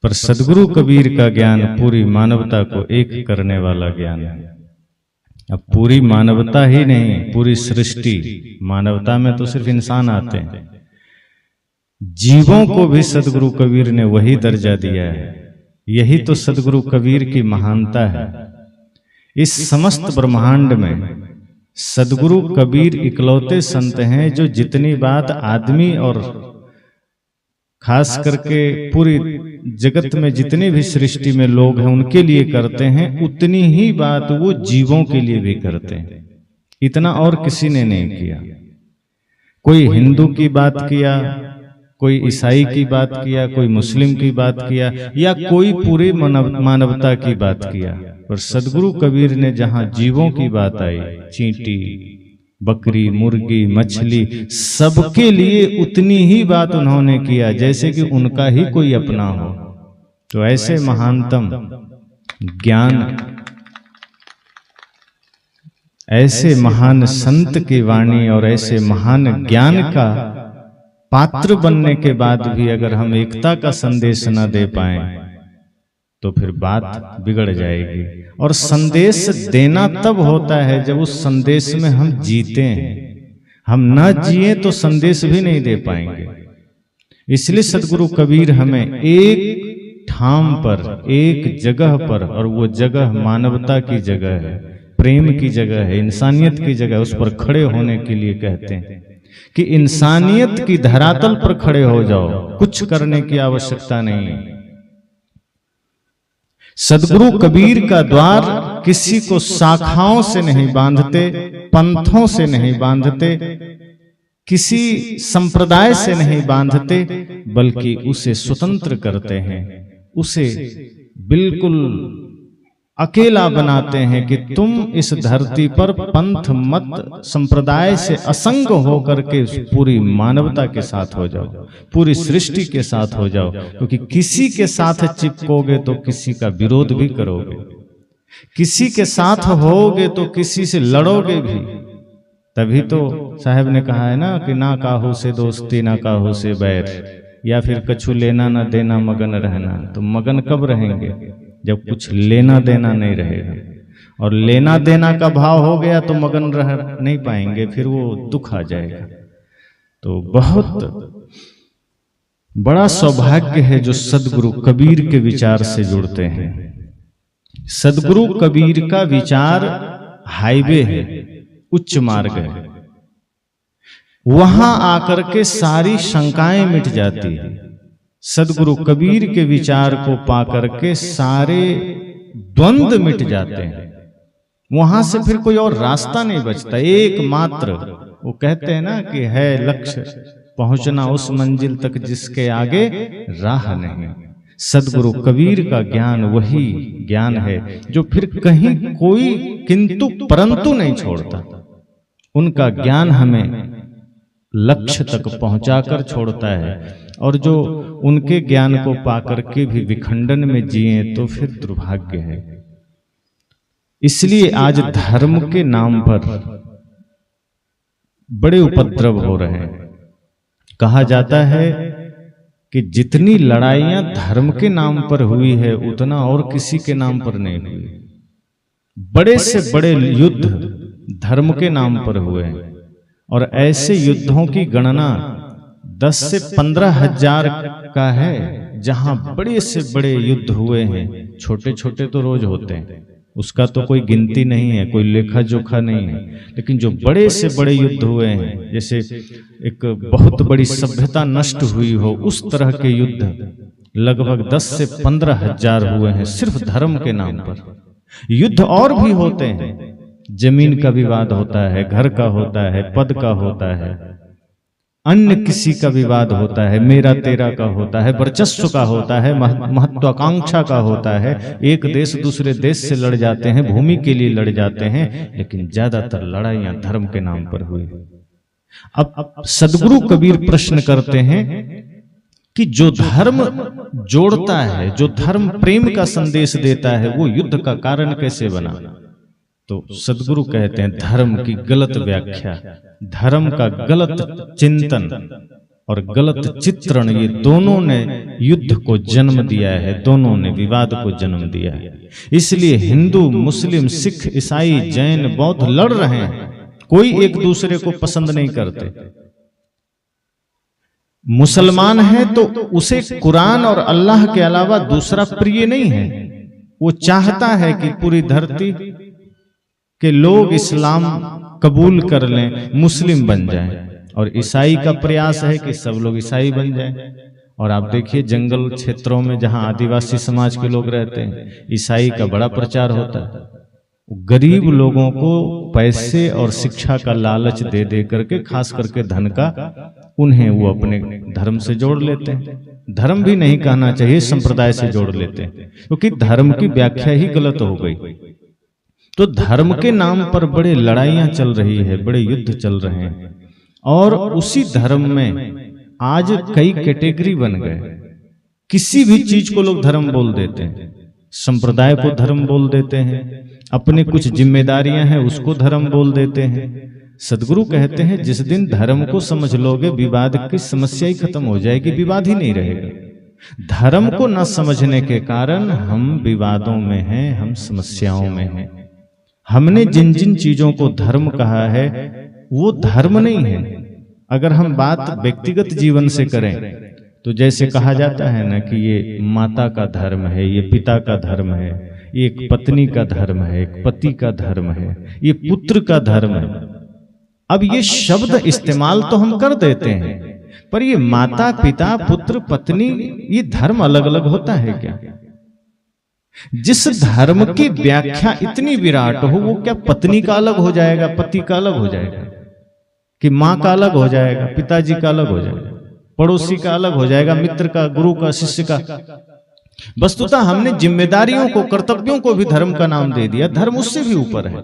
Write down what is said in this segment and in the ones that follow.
पर सदगुरु कबीर का ज्ञान पूरी मानवता को एक करने वाला ज्ञान है। अब पूरी मानवता ही नहीं, पूरी सृष्टि, मानवता में तो सिर्फ इंसान आते हैं, जीवों को भी सदगुरु कबीर ने वही दर्जा दिया है। यही तो सदगुरु कबीर की महानता है। इस समस्त ब्रह्मांड में सदगुरु कबीर इकलौते संत हैं जो जितनी बात आदमी और खास करके पूरी जगत में जितने भी सृष्टि में लोग हैं उनके लिए करते हैं, उतनी ही बात वो जीवों के लिए भी करते हैं। इतना और किसी ने नहीं किया। कोई हिंदू की बात किया, कोई ईसाई की बात किया, कोई मुस्लिम की बात किया, या कोई पूरी मानवता की बात किया, पर सदगुरु कबीर ने जहां जीवों की बात आई, चींटी, बकरी, मुर्गी, मछली, सबके लिए उतनी ही बात उन्होंने किया जैसे कि उनका ही कोई अपना हो। तो ऐसे महानतम ज्ञान, ऐसे महान संत की वाणी और ऐसे महान ज्ञान का पात्र बनने के बाद भी अगर हम एकता का संदेश न दे पाए तो फिर बात बिगड़ जाएगी। और संदेश देना तब होता है जब उस संदेश में हम जीते हैं। हम न जिए तो संदेश भी नहीं दे पाएंगे। इसलिए सदगुरु कबीर हमें एक ठाम पर, एक जगह पर, और वो जगह मानवता की जगह है, प्रेम की जगह है, इंसानियत की जगह है, उस पर खड़े होने के लिए कहते हैं कि इंसानियत की धरातल पर खड़े हो जाओ, कुछ करने की आवश्यकता नहीं है। सदगुरु कबीर का द्वार किसी को शाखाओं से नहीं बांधते, पंथों से नहीं बांधते, किसी संप्रदाय से नहीं बांधते, बल्कि उसे स्वतंत्र करते हैं, उसे बिल्कुल अकेला बनाते हैं कि तुम इस धरती पर पंथ मत संप्रदाय से असंग होकर के पूरी मानवता के साथ हो जाओ, पूरी सृष्टि के साथ हो जाओ। क्योंकि किसी के साथ चिपकोगे तो किसी का विरोध भी करोगे, किसी के साथ होगे तो किसी से लड़ोगे भी। तभी तो साहब ने कहा है ना कि ना काहू से दोस्ती ना काहू से बैर, या फिर कछु लेना ना देना मगन रहना। तो मगन कब रहेंगे? जब कुछ लेना देना नहीं रहेगा। और लेना देना का भाव हो गया तो मगन रह नहीं पाएंगे, फिर वो दुख आ जाएगा। तो बहुत बड़ा सौभाग्य है जो सदगुरु कबीर के विचार से जुड़ते हैं। सदगुरु कबीर का विचार हाईवे है, उच्च मार्ग है। वहां आकर के सारी शंकाएं मिट जाती है। सदगुरु कबीर के विचार को पाकर के सारे द्वंद्व मिट जाते हैं। वहां से फिर कोई और रास्ता नहीं बचता, एकमात्र वो कहते हैं ना कि है लक्ष्य पहुंचना उस मंजिल तक जिसके आगे राह नहीं। सदगुरु कबीर का ज्ञान वही ज्ञान है जो फिर कहीं कोई किंतु परंतु नहीं छोड़ता। उनका ज्ञान हमें लक्ष्य तक पहुंचाकर छोड़ता है, और जो उनके ज्ञान को पाकर के भी विखंडन में जिए तो फिर दुर्भाग्य है। इसलिए आज धर्म के नाम पर बड़े उपद्रव हो रहे हैं। कहा जाता है कि जितनी लड़ाइयां धर्म के नाम पर हुई है उतना और किसी के नाम पर नहीं हुई। बड़े से बड़े युद्ध धर्म के नाम पर हुए हैं, और ऐसे युद्धों की गणना 10 से 15 हजार का है जहां बड़े से बड़े युद्ध हुए हैं। छोटे छोटे तो रोज होते हैं, उसका तो कोई गिनती नहीं है, कोई लेखा जोखा नहीं है। लेकिन जो बड़े से बड़े युद्ध हुए हैं, जैसे एक बहुत बड़ी सभ्यता नष्ट हुई हो, उस तरह के युद्ध लगभग 10 से 15 हजार हुए हैं सिर्फ धर्म के नाम पर। युद्ध और भी होते हैं, जमीन का विवाद होता है, घर का होता है, पद का होता है, अन्य किसी का विवाद होता है, मेरा तेरा का होता है, वर्चस्व का होता है, महत्वाकांक्षा का होता है। एक देश दूसरे देश से लड़ जाते हैं, भूमि के लिए लड़ जाते हैं, लेकिन ज्यादातर लड़ाइयां धर्म के नाम पर हुई। अब सदगुरु कबीर प्रश्न करते हैं कि जो धर्म जोड़ता है, जो धर्म प्रेम का संदेश देता है, वो युद्ध का कारण कैसे बना? तो सदगुरु कहते हैं धर्म की गलत व्याख्या, धर्म का गलत चिंतन और गलत चित्रण, ये दोनों ने युद्ध को जन्म दिया है, दोनों ने विवाद को जन्म दिया है। इसलिए हिंदू, मुस्लिम, सिख, ईसाई, जैन, बौद्ध लड़ रहे हैं, कोई एक दूसरे को पसंद नहीं करते। मुसलमान है तो उसे कुरान और अल्लाह के अलावा दूसरा प्रिय नहीं है। वो चाहता है कि पूरी धरती के लोग इस्लाम कबूल कर लें, मुस्लिम बन जाएं, और ईसाई का प्रयास है कि सब लोग ईसाई बन जाएं। और आप देखिए जंगल क्षेत्रों में जहां आदिवासी समाज के लोग रहते हैं, ईसाई का बड़ा प्रचार होता है। गरीब लोगों को पैसे और शिक्षा का लालच दे दे करके, खास करके धन का, उन्हें वो अपने धर्म से जोड़ लेते हैं। धर्म भी नहीं कहना चाहिए, संप्रदाय से जोड़ लेते हैं, क्योंकि धर्म की व्याख्या ही गलत हो गई। तो धर्म के नाम पर बड़े लड़ाइयां चल रही है, बड़े युद्ध चल रहे हैं, और उसी धर्म में आज कई कैटेगरी बन गए। किसी भी चीज को लोग धर्म बोल देते हैं, संप्रदाय को धर्म बोल देते हैं, अपनी कुछ जिम्मेदारियां हैं उसको धर्म बोल देते हैं। सदगुरु कहते हैं जिस दिन धर्म को समझ लोगे, विवाद की समस्या ही खत्म हो जाएगी, विवाद ही नहीं रहेगा। धर्म को न समझने के कारण हम विवादों में हैं, हम समस्याओं में हैं। हमने जिन जिन चीजों को धर्म कहा है वो धर्म नहीं है। अगर हम बात व्यक्तिगत जीवन से करें तो जैसे कहा जाता है ना कि ये माता का धर्म है, ये पिता का धर्म है, ये एक पत्नी का धर्म है, एक पति का धर्म है, ये पुत्र का धर्म है। अब ये शब्द इस्तेमाल तो हम कर देते हैं, पर ये माता, पिता, पुत्र, पत्नी, ये धर्म अलग अलग होता है क्या? जिस धर्म की व्याख्या इतनी विराट हो, वो क्या पत्नी का अलग हो जाएगा, पति का अलग हो जाएगा, कि माँ का अलग हो जाएगा, पिताजी का अलग हो जाएगा, पड़ोसी का अलग हो जाएगा, मित्र का, गुरु का, शिष्य का? वस्तुतः हमने जिम्मेदारियों को, कर्तव्यों को भी धर्म का नाम दे दिया। धर्म उससे भी ऊपर है।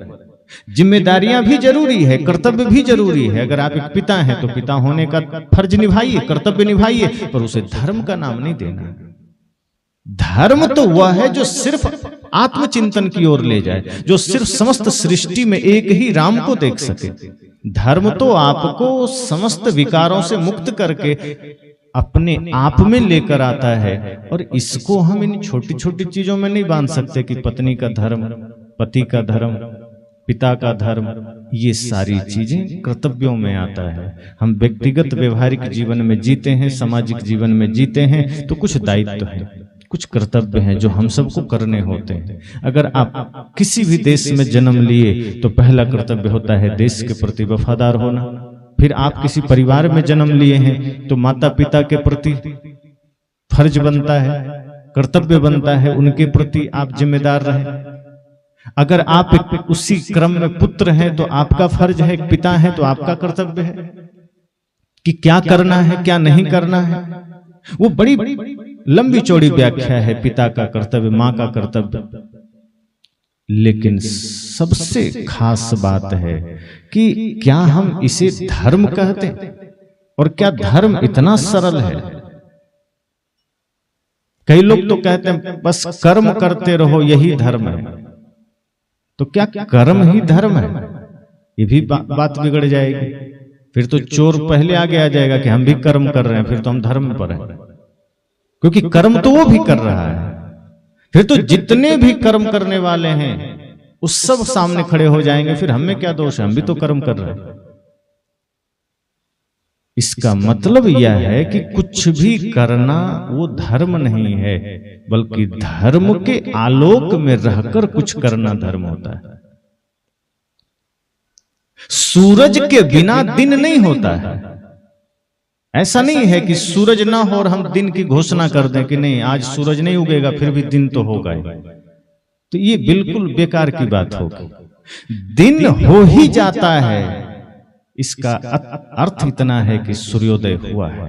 जिम्मेदारियां भी जरूरी है, कर्तव्य भी जरूरी है। अगर आप एक पिता हैं तो पिता होने का फर्ज निभाइए, कर्तव्य निभाइए, पर उसे धर्म का नाम नहीं देना। धर्म तो वह है जो सिर्फ आत्मचिंतन की ओर ले जाए, जो सिर्फ समस्त सृष्टि में एक ही राम को देख सके। धर्म तो आपको समस्त विकारों से मुक्त करके अपने आप में लेकर आता है, और इसको हम इन छोटी छोटी चीजों में नहीं बांध सकते कि पत्नी का धर्म, पति का धर्म, पिता का धर्म। ये सारी चीजें कर्तव्यों में आता है। हम व्यक्तिगत व्यवहारिक जीवन में जीते हैं, सामाजिक जीवन में जीते हैं, तो कुछ दायित्व है, कुछ कर्तव्य हैं जो हम सबको करने होते हैं। अगर आप किसी भी देश में जन्म लिए तो पहला कर्तव्य होता है देश के प्रति वफादार होना। फिर आप किसी परिवार में जन्म लिए हैं तो माता पिता के प्रति फर्ज बनता है, कर्तव्य बनता है, उनके प्रति आप जिम्मेदार रहें। अगर आप उसी क्रम में पुत्र हैं तो आपका फर्ज है, एक पिता है तो आपका कर्तव्य है कि क्या करना है, क्या नहीं करना है। वो बड़ी लंबी चौड़ी व्याख्या है पिता का कर्तव्य, मां का कर्तव्य। लेकिन सबसे खास बात है कि क्या हम इसे धर्म कहते हैं, और क्या धर्म इतना सरल है? कई लोग तो कहते हैं बस कर्म करते रहो यही धर्म है। तो क्या कर्म ही धर्म है? ये भी बात बिगड़ जाएगी। फिर तो चोर पहले आगे आ जाएगा कि हम भी कर्म कर रहे हैं, फिर तो हम धर्म पर हैं, क्योंकि कर्म तो वो भी कर रहा है। फिर तो जितने भी कर्म करने वाले हैं उस सब सामने खड़े हो जाएंगे, फिर हमें क्या दोष है, हम भी तो कर्म कर रहे हैं। इसका मतलब यह है कि कुछ भी करना वो धर्म नहीं है, बल्कि धर्म के आलोक में रहकर कुछ करना धर्म होता है। सूरज के बिना दिन नहीं होता है। ऐसा नहीं है कि सूरज ना हो और हम दिन की घोषणा कर दें कि नहीं आज सूरज नहीं उगेगा, फिर भी दिन तो होगा ही। तो ये बिल्कुल बेकार की बात होगी। दिन हो ही जाता है, इसका अर्थ इतना है कि सूर्योदय हुआ है।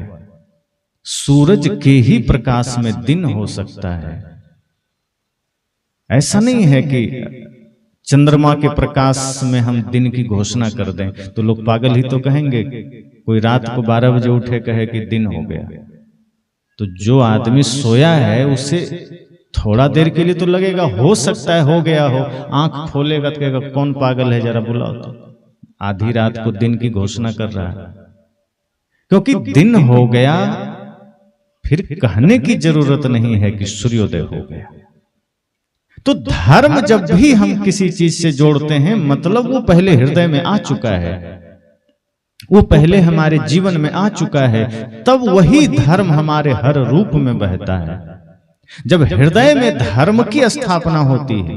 सूरज के ही प्रकाश में दिन हो सकता है। ऐसा नहीं है कि चंद्रमा के प्रकाश में हम दिन की घोषणा कर दें तो लोग पागल ही तो कहेंगे। कोई रात को 12 बजे उठे कहे कि दिन हो गया, तो जो आदमी सोया है उसे थोड़ा देर के लिए तो लगेगा, हो सकता है हो गया हो। आंख खोलेगा तो कहेगा कौन पागल है, जरा बुलाओ तो। आधी रात को दिन की घोषणा कर रहा है। क्योंकि दिन हो गया, फिर कहने की जरूरत नहीं है कि सूर्योदय हो गया। तो धर्म जब भी हम किसी चीज से जोड़ते हैं, मतलब वो पहले हृदय में आ चुका है, वो पहले हमारे जीवन में आ चुका है, तब वही धर्म हमारे हर रूप में बहता है। जब हृदय में धर्म की स्थापना होती है,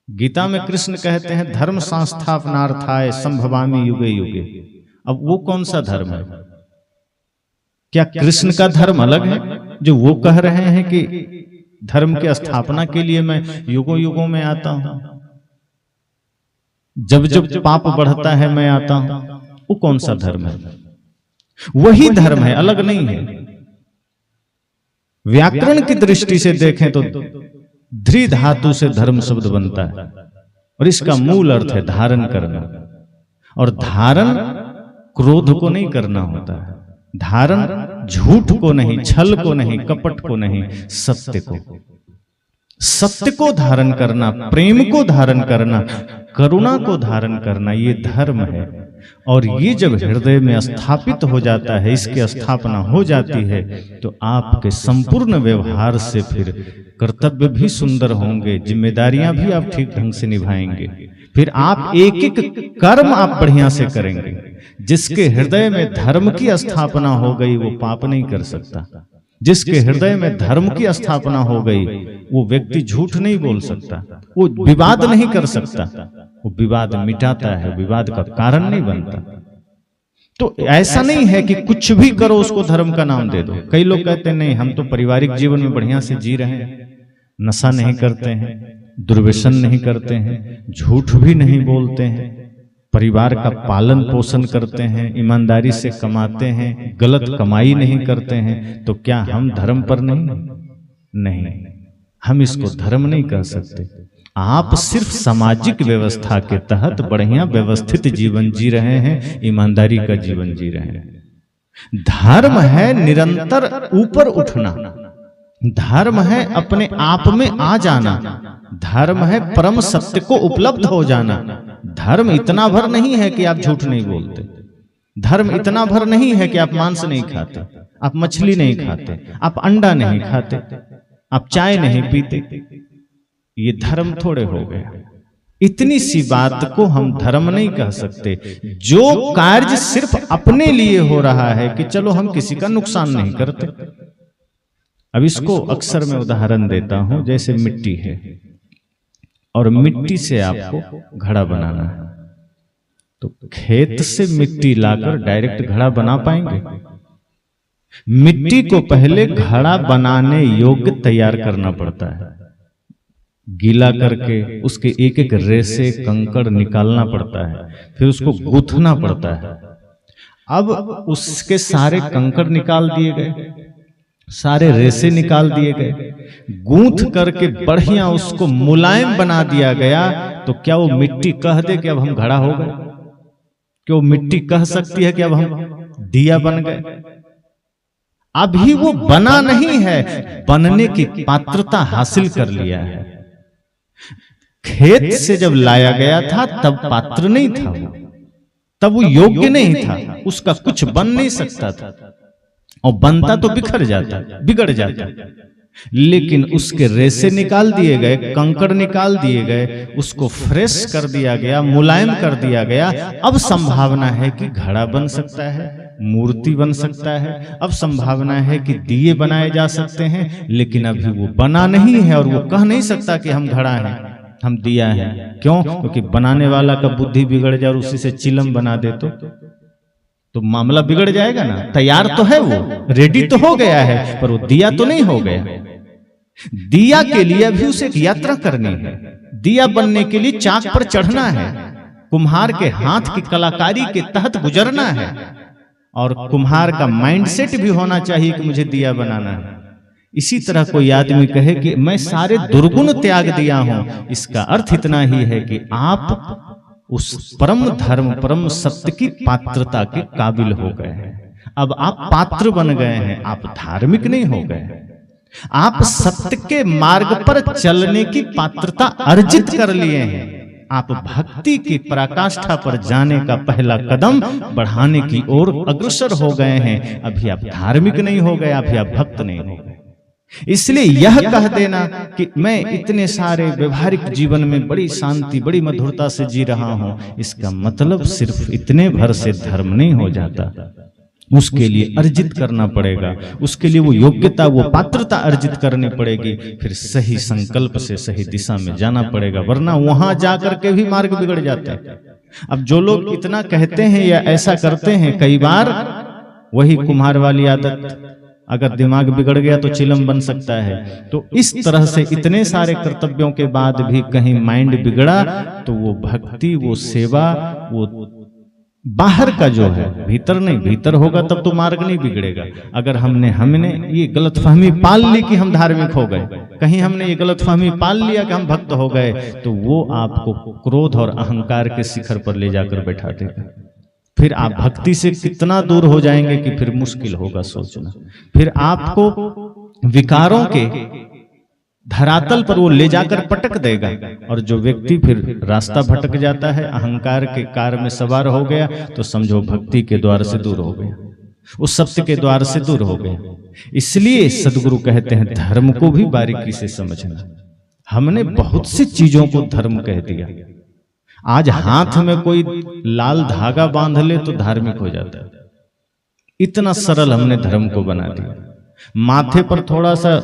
गीता में कृष्ण कहते हैं धर्म संस्थापनार्थाय संभवामि युगे युगे। अब वो कौन सा धर्म है? क्या कृष्ण का धर्म अलग है जो वो कह रहे हैं कि धर्म की स्थापना के लिए मैं युगों युगों में आता हूं, जब जब पाप बढ़ता है मैं आता हूं? वो कौन सा धर्म है? वही धर्म है, अलग नहीं है। व्याकरण की दृष्टि से देखें तो ध्री धातु से धर्म शब्द बनता है, और इसका मूल अर्थ है धारण करना। और धारण क्रोध को नहीं करना होता है, धारण झूठ को नहीं, छल को नहीं, कपट को नहीं, सत्य को, सत्य को धारण करना, प्रेम को धारण करना, करुणा को धारण करना, ये धर्म है। और ये जब हृदय में स्थापित हो जाता है, इसकी स्थापना हो जाती है, तो आपके संपूर्ण व्यवहार से फिर कर्तव्य भी सुंदर होंगे, जिम्मेदारियां भी आप ठीक ढंग से निभाएंगे। फिर आप एक एक कर्म आप बढ़िया से करेंगे। जिसके हृदय में धर्म की स्थापना हो गई वो पाप नहीं कर सकता। जिसके हृदय में धर्म की स्थापना हो गई वो व्यक्ति झूठ नहीं बोल सकता, वो विवाद नहीं कर सकता, वो विवाद मिटाता है, विवाद का कारण नहीं बनता। तो ऐसा नहीं है कि कुछ भी करो उसको धर्म का नाम दे दो। कई लोग कहते हैं नहीं, हम तो पारिवारिक जीवन में बढ़िया से जी रहे हैं, नशा नहीं करते हैं, दुर्व्यसन नहीं करते हैं, झूठ भी नहीं बोलते हैं, परिवार का पालन पोषण करते हैं, ईमानदारी से कमाते हैं, गलत कमाई नहीं करते हैं, तो क्या हम धर्म पर नहीं, हम इसको धर्म नहीं कह सकते। आप सिर्फ सामाजिक व्यवस्था के तहत बढ़िया व्यवस्थित जीवन जी रहे हैं, ईमानदारी का जीवन जी रहे हैं। धर्म है निरंतर ऊपर उठना, धर्म है अपने आप में आ जाना, धर्म है परम सत्य को उपलब्ध हो जाना। धर्म इतना भर नहीं है कि आप झूठ नहीं बोलते, धर्म इतना भर नहीं है कि आप मांस नहीं खाते, आप मछली नहीं खाते, आप अंडा नहीं खाते, आप चाय नहीं पीते, ये धर्म थोड़े हो गया। इतनी सी बात को हम धर्म नहीं कह सकते। जो कार्य सिर्फ अपने लिए हो रहा है कि चलो हम किसी का नुकसान नहीं करते। अब इसको अक्सर मैं उदाहरण देता हूं, जैसे मिट्टी है और मिट्टी से आपको घड़ा बनाना है, तो खेत से मिट्टी लाकर डायरेक्ट घड़ा बना पाएंगे? मिट्टी को पहले घड़ा बनाने योग्य तैयार करना पड़ता है, गीला करके उसके एक एक रेसे कंकड़ निकालना पड़ता है, फिर उसको गूंथना पड़ता है। अब उसके सारे कंकड़ निकाल दिए गए, सारे रेसे निकाल दिए गए, गूंथ करके बढ़िया उसको मुलायम बना दिया गया, तो क्या वो मिट्टी कह दे कि अब हम घड़ा हो गए? क्या वो मिट्टी कह सकती है कि अब हम दिया बन गए? अभी वो बना नहीं है, बनने की पात्रता हासिल कर लिया है। खेत से जब लाया गया था तब पात्र नहीं था वो, तब वो योग्य नहीं था, उसका कुछ बन नहीं सकता था, और बनता तो बिखर जाता, बिगड़ जाता। लेकिन उसके रेसे निकाल दिए गए, कंकड़ निकाल दिए गए, उसको फ्रेश कर दिया गया, मुलायम कर दिया गया। अब संभावना है कि घड़ा बन सकता है, मूर्ति बन सकता है, अब संभावना है कि दिए बनाए जा सकते हैं। लेकिन अभी वो बना नहीं है और वो कह नहीं सकता कि हम घड़ा हैं, हम दिया है। क्यों? क्योंकि बनाने वाला का बुद्धि बिगड़ जाए और उसी से चिलम बना दे तो मामला बिगड़ जाएगा ना। तैयार तो है, वो रेडी तो हो गया है, पर वो दिया तो नहीं हो गया। दिया के लिए अभी उसे एक यात्रा करनी है, दिया बनने के लिए चाक पर चढ़ना है, कुम्हार के हाथ की कलाकारी के तहत गुजरना है, और कुम्हार का माइंडसेट भी होना चाहिए कि मुझे दिया बनाना है। इसी तरह कोई आदमी कहे कि मैं सारे दुर्गुण त्याग दिया हूं, इसका अर्थ इतना ही है कि आप उस परम धर्म, परम सत्य की पात्रता के काबिल हो गए हैं। अब आप पात्र बन गए हैं, आप धार्मिक नहीं हो गए। आप सत्य के मार्ग पर चलने की पात्रता अर्जित कर लिए हैं, आप भक्ति की पराकाष्ठा पर जाने का पहला कदम बढ़ाने की ओर अग्रसर हो गए हैं। अभी आप धार्मिक नहीं हो गए, अभी आप भक्त नहीं हो गए। इसलिए यह कह देना कि मैं इतने सारे व्यवहारिक जीवन में बड़ी शांति, बड़ी मधुरता से जी रहा हूं, इसका मतलब सिर्फ इतने भर से धर्म नहीं हो जाता। उसके लिए अर्जित करना पड़ेगा, उसके लिए वो योग्यता, वो पात्रता अर्जित करनी पड़ेगी, फिर सही संकल्प से सही दिशा में जाना पड़ेगा, वरना वहां जाकर के भी मार्ग बिगड़ जाता है। अब जो लोग इतना कहते हैं या ऐसा करते हैं, कई बार वही कुम्हार वाली आदत, अगर दिमाग बिगड़ गया तो चिलम बन सकता है। तो इस तरह से इतने सारे कर्तव्यों के बाद भी कहीं माइंड बिगड़ा तो वो भक्ति, वो सेवा, वो बाहर का जो है, भीतर नहीं, भीतर होगा तब तो मार्ग नहीं बिगड़ेगा। अगर हमने ये गलतफहमी पाल ली कि हम धार्मिक हो गए, कहीं हमने ये गलतफहमी पाल लिया कि हम भक्त हो गए, तो वो आपको क्रोध और अहंकार के शिखर पर ले जाकर बैठा देगा। फिर आप भक्ति से कितना दूर हो जाएंगे कि फिर मुश्किल होगा सोचना। फिर आपको विकारों के धरातल पर वो ले जाकर पटक देगा, और जो व्यक्ति फिर रास्ता भटक जाता है, अहंकार के कार में सवार हो गया, तो समझो भक्ति के द्वार से दूर हो गया, उस सत्य के द्वार से दूर हो गया। इसलिए सदगुरु कहते हैं धर्म को भी बारीकी से समझना। हमने बहुत सी चीजों को धर्म कह दिया। आज हाथ में कोई लाल धागा बांध ले तो धार्मिक हो जाता है, इतना सरल हमने धर्म को बना दिया। माथे पर थोड़ा सा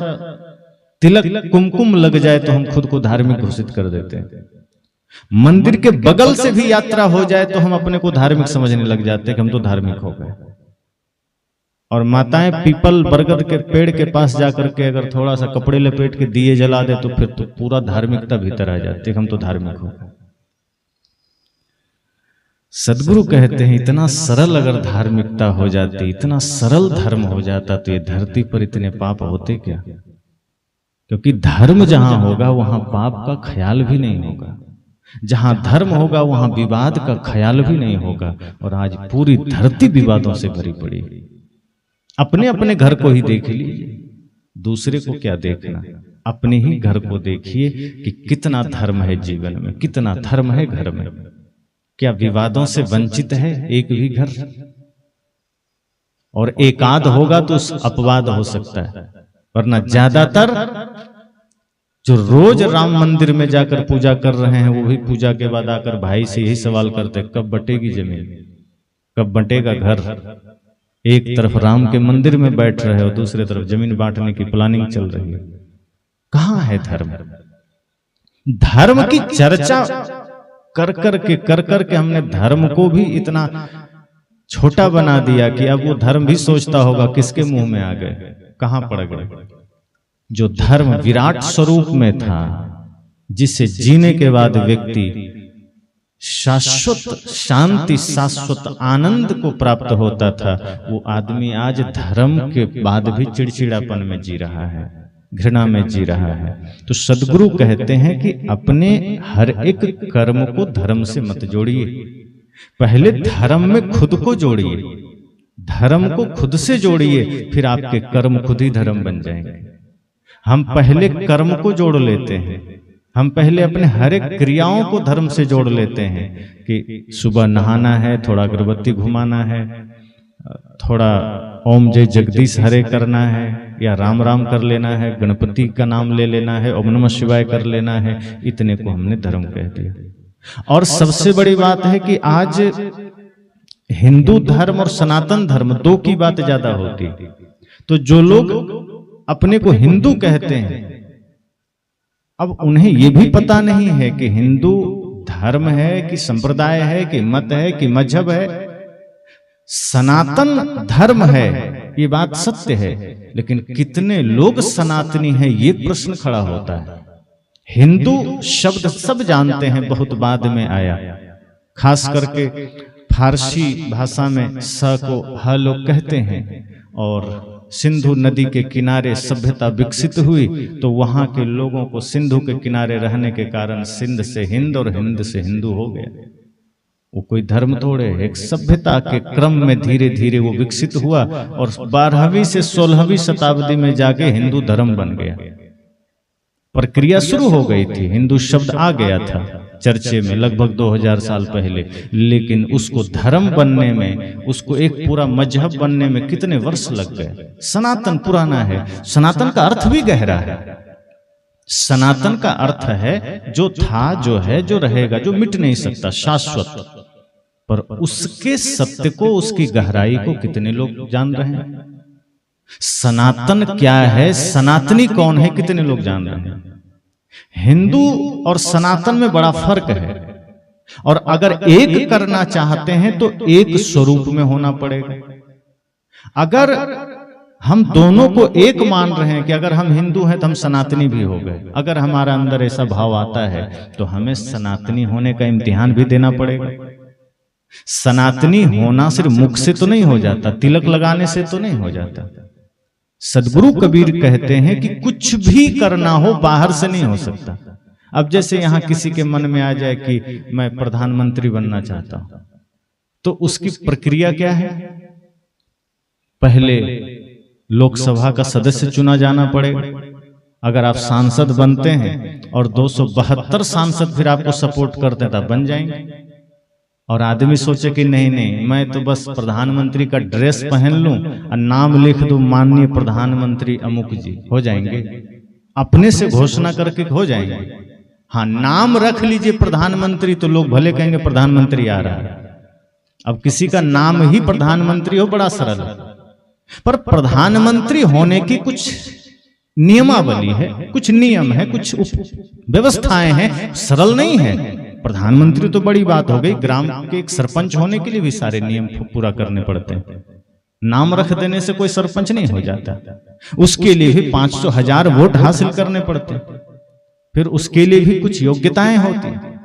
तिलक, कुमकुम लग जाए तो हम खुद को धार्मिक घोषित कर देते हैं। मंदिर के बगल से भी यात्रा हो जाए तो हम अपने को धार्मिक समझने लग जाते हैं कि हम तो धार्मिक हो गए। और माताएं पीपल बरगद के पेड़ के पास जाकर के अगर थोड़ा सा कपड़े लपेट के दिए जला दे तो फिर तो पूरा धार्मिकता भीतर आ जाती है, हम तो धार्मिक हो गए। सदगुरु कहते हैं इतना सरल अगर धार्मिकता हो जाती, इतना सरल धर्म हो जाता, तो ये धरती पर इतने पाप होते क्या? क्योंकि धर्म जहां होगा वहां पाप का ख्याल भी नहीं होगा, जहां धर्म होगा वहां विवाद का ख्याल भी नहीं होगा। और आज पूरी धरती विवादों से भरी पड़ी। अपने अपने घर को ही देख लीजिए, दूसरे को क्या देखना, अपने ही घर को देखिए कि कितना धर्म है जीवन में, कितना धर्म है घर में। क्या विवादों से वंचित है एक भी घर? और एकाध होगा तो अपवाद हो सकता है, वरना ज्यादातर जो रोज राम मंदिर में जाकर पूजा कर रहे हैं वो भी पूजा के बाद आकर भाई से यही सवाल करते हैं, कब बटेगी जमीन, कब बटेगा घर। एक तरफ राम के मंदिर में बैठ रहे हो, दूसरे तरफ जमीन बांटने की प्लानिंग चल रही है। कहां है धर्म? धर्म की चर्चा कर कर के हमने धर्म को भी इतना छोटा बना दिया कि अब वो धर्म भी सोचता होगा किसके मुंह में आ गए, कहां पड़ गए। जो धर्म विराट स्वरूप में था, जिसे जीने के बाद व्यक्ति शाश्वत शांति, शाश्वत आनंद को प्राप्त होता था, वो आदमी आज धर्म के बाद भी चिड़चिड़ापन में जी रहा है, घृणा में जी रहा है। तो सदगुरु कहते हैं कि अपने हर एक कर्म को धर्म से मत जोड़िए, पहले धर्म में खुद को जोड़िए, धर्म को खुद से जोड़िए, फिर आपके कर्म खुद ही धर्म बन जाएंगे। हम पहले कर्म को जोड़ लेते हैं, हम पहले अपने हर एक क्रियाओं को धर्म से जोड़ लेते हैं कि सुबह नहाना है, थोड़ा अगरबत्ती घुमाना है, थोड़ा ओम जय जगदीश हरे करना है, या राम राम कर लेना है, गणपति का नाम ले लेना है, ओम नमः शिवाय कर लेना है। इतने को हमने धर्म कह दिया। और सबसे बड़ी बात है कि आज हिंदू धर्म और सनातन धर्म दो की बात ज्यादा होती। तो जो लोग अपने को हिंदू कहते हैं, अब उन्हें यह भी पता नहीं है कि हिंदू धर्म है कि संप्रदाय है कि मत है कि मजहब है। सनातन धर्म है, ये बात सत्य है, लेकिन कितने लोग सनातनी हैं ये प्रश्न खड़ा होता है। हिंदू शब्द सब जानते हैं, बहुत बाद में आया, खास करके फारसी भाषा में स को ह लोग कहते हैं। और सिंधु नदी के किनारे सभ्यता विकसित हुई तो वहां के लोगों को सिंधु के किनारे रहने के कारण सिंध से हिंद और हिंद से हिंदू हो गया। वो कोई धर्म थोड़े, एक सभ्यता के क्रम में धीरे धीरे वो विकसित हुआ और 12वीं से 16वीं शताब्दी में जाके हिंदू धर्म बन गया। प्रक्रिया शुरू हो गई थी, हिंदू शब्द आ गया था। चर्चे में लगभग 2000 साल पहले, लेकिन उसको धर्म बनने में, उसको एक पूरा मजहब बनने में कितने वर्ष लग गए। सनातन पुराना है, सनातन का अर्थ भी गहरा है। सनातन का अर्थ है जो था, जो है, जो रहेगा, जो मिट नहीं सकता, शाश्वत। पर उसके सत्य को, उसकी गहराई को कितने लोग जान रहे हैं? सनातन क्या है, सनातनी कौन है, कितने लोग जान रहे हैं? हिंदू और सनातन में बड़ा फर्क है, और अगर एक करना चाहते हैं तो एक स्वरूप में होना पड़ेगा। अगर हम दोनों को एक मान रहे हैं कि अगर हम हिंदू हैं तो हम सनातनी भी हो गए, अगर हमारा अंदर ऐसा भाव आता है तो हमें सनातनी होने का इम्तिहान भी देना पड़ेगा। सनातनी होना सिर्फ मुख से तो नहीं हो जाता, तिलक लगाने से तो नहीं हो जाता। सदगुरु कबीर कहते हैं कि कुछ भी करना हो बाहर से नहीं हो सकता। अब जैसे यहां किसी के मन में आ जाए कि मैं प्रधानमंत्री बनना चाहता हूं, तो उसकी प्रक्रिया क्या है? पहले लोकसभा का सदस्य चुना जाना पड़ेगा। अगर आप सांसद बनते हैं और 272 सांसद फिर आपको सपोर्ट करते हैं, तब बन जाएंगे। और आदमी सोचे कि नहीं नहीं, मैं तो बस प्रधानमंत्री का ड्रेस पहन लूं और नाम लिख दूं माननीय प्रधानमंत्री अमुक जी, हो जाएंगे। अपने से घोषणा करके हो जाएंगे। हाँ, नाम रख लीजिए प्रधानमंत्री, तो लोग भले कहेंगे प्रधानमंत्री आ रहा है। अब किसी का नाम ही प्रधानमंत्री हो, बड़ा सरल है। पर प्रधानमंत्री होने की कुछ नियमावली है, कुछ नियम है, कुछ व्यवस्थाएं हैं, सरल नहीं है। प्रधानमंत्री तो बड़ी बात हो गई, ग्राम के एक सरपंच होने के लिए भी सारे नियम पूरा करने पड़ते हैं। नाम रख देने से कोई सरपंच नहीं हो जाता, उसके लिए भी 500,000 वोट हासिल करने पड़ते हैं, फिर उसके लिए भी कुछ योग्यताएं होती हैं,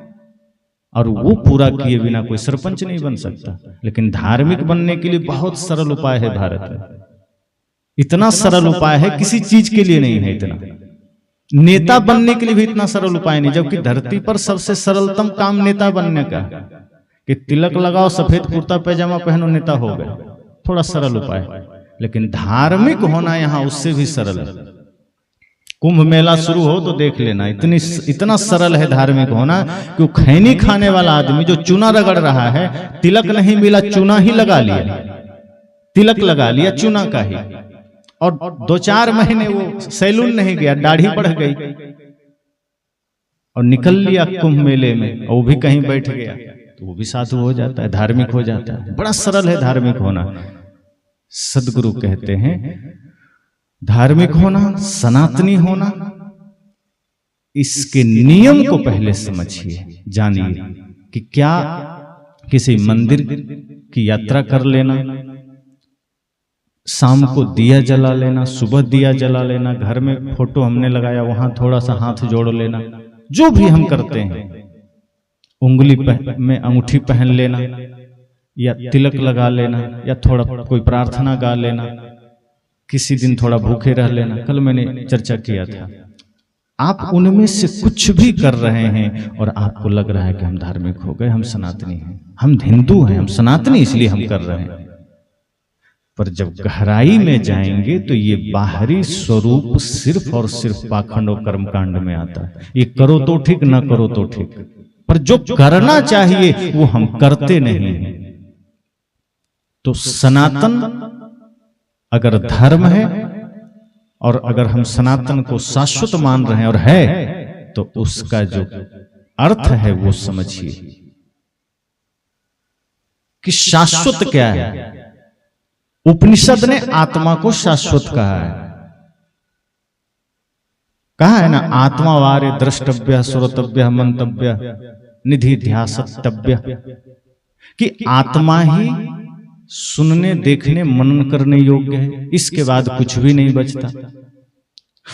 और वो पूरा किए बिना कोई सरपंच नहीं बन सकता। लेकिन धार्मिक बनने के लिए बहुत सरल उपाय है भारत में। इतना सरल उपाय है, किसी चीज के लिए नहीं है इतना। नेता बनने के लिए भी इतना सरल उपाय नहीं, जबकि धरती पर सबसे सरलतम काम नेता बनने का कि तिलक लगाओ, सफेद कुर्ता पैजामा पहनो, नेता हो गए। थोड़ा सरल उपाय, लेकिन धार्मिक होना यहाँ उससे भी सरल है। कुंभ मेला शुरू हो तो देख लेना, इतना सरल है धार्मिक होना कि खैनी खाने वाला आदमी जो चूना रगड़ रहा है, तिलक नहीं मिला, चूना ही लगा लिया, तिलक लगा लिया चूना का ही, और 2-4 महीने वो सैलून नहीं गया, दाढ़ी बढ़ गई और निकल लिया कुंभ मेले में, और वो भी कहीं बैठ गया, तो वो भी साधु हो जाता है, धार्मिक हो जाता है। बड़ा सरल है धार्मिक होना। सदगुरु कहते हैं धार्मिक होना, सनातनी होना, इसके नियम को पहले समझिए, जानिए कि क्या किसी मंदिर की यात्रा कर लेना, शाम को दिया जला लेना, सुबह दिया जला लेना, घर में फोटो हमने लगाया वहां थोड़ा सा हाथ जोड़ लेना, जो भी हम करते हैं, उंगली में अंगूठी पहन लेना, या तिलक लगा लेना, या थोड़ा कोई प्रार्थना गा लेना, किसी दिन थोड़ा भूखे रह लेना, कल मैंने चर्चा किया था। आप उनमें से कुछ भी कर रहे हैं और आपको लग रहा है कि हम धार्मिक हो गए, हम सनातनी हैं, हम हिंदू हैं, हम सनातनी इसलिए हम कर रहे हैं। पर जब गहराई में जाएंगे तो ये बाहरी स्वरूप सिर्फ और सिर्फ पाखंड और कर्मकांड में आता है। ये करो तो ठीक, ना करो तो ठीक, पर जो करना चाहिए वो हम करते नहीं हैं। तो सनातन अगर धर्म है, और अगर हम सनातन को शाश्वत मान रहे हैं और है, तो उसका जो अर्थ है वो समझिए कि शाश्वत क्या है। उपनिषद ने आत्मा को शाश्वत कहा है ना, आत्मा वारे द्रष्टव्य श्रोतव्य मंतव्य निधि ध्यासतव्य, कि आत्मा ही सुनने देखने मनन करने योग्य है, इसके बाद कुछ भी नहीं बचता।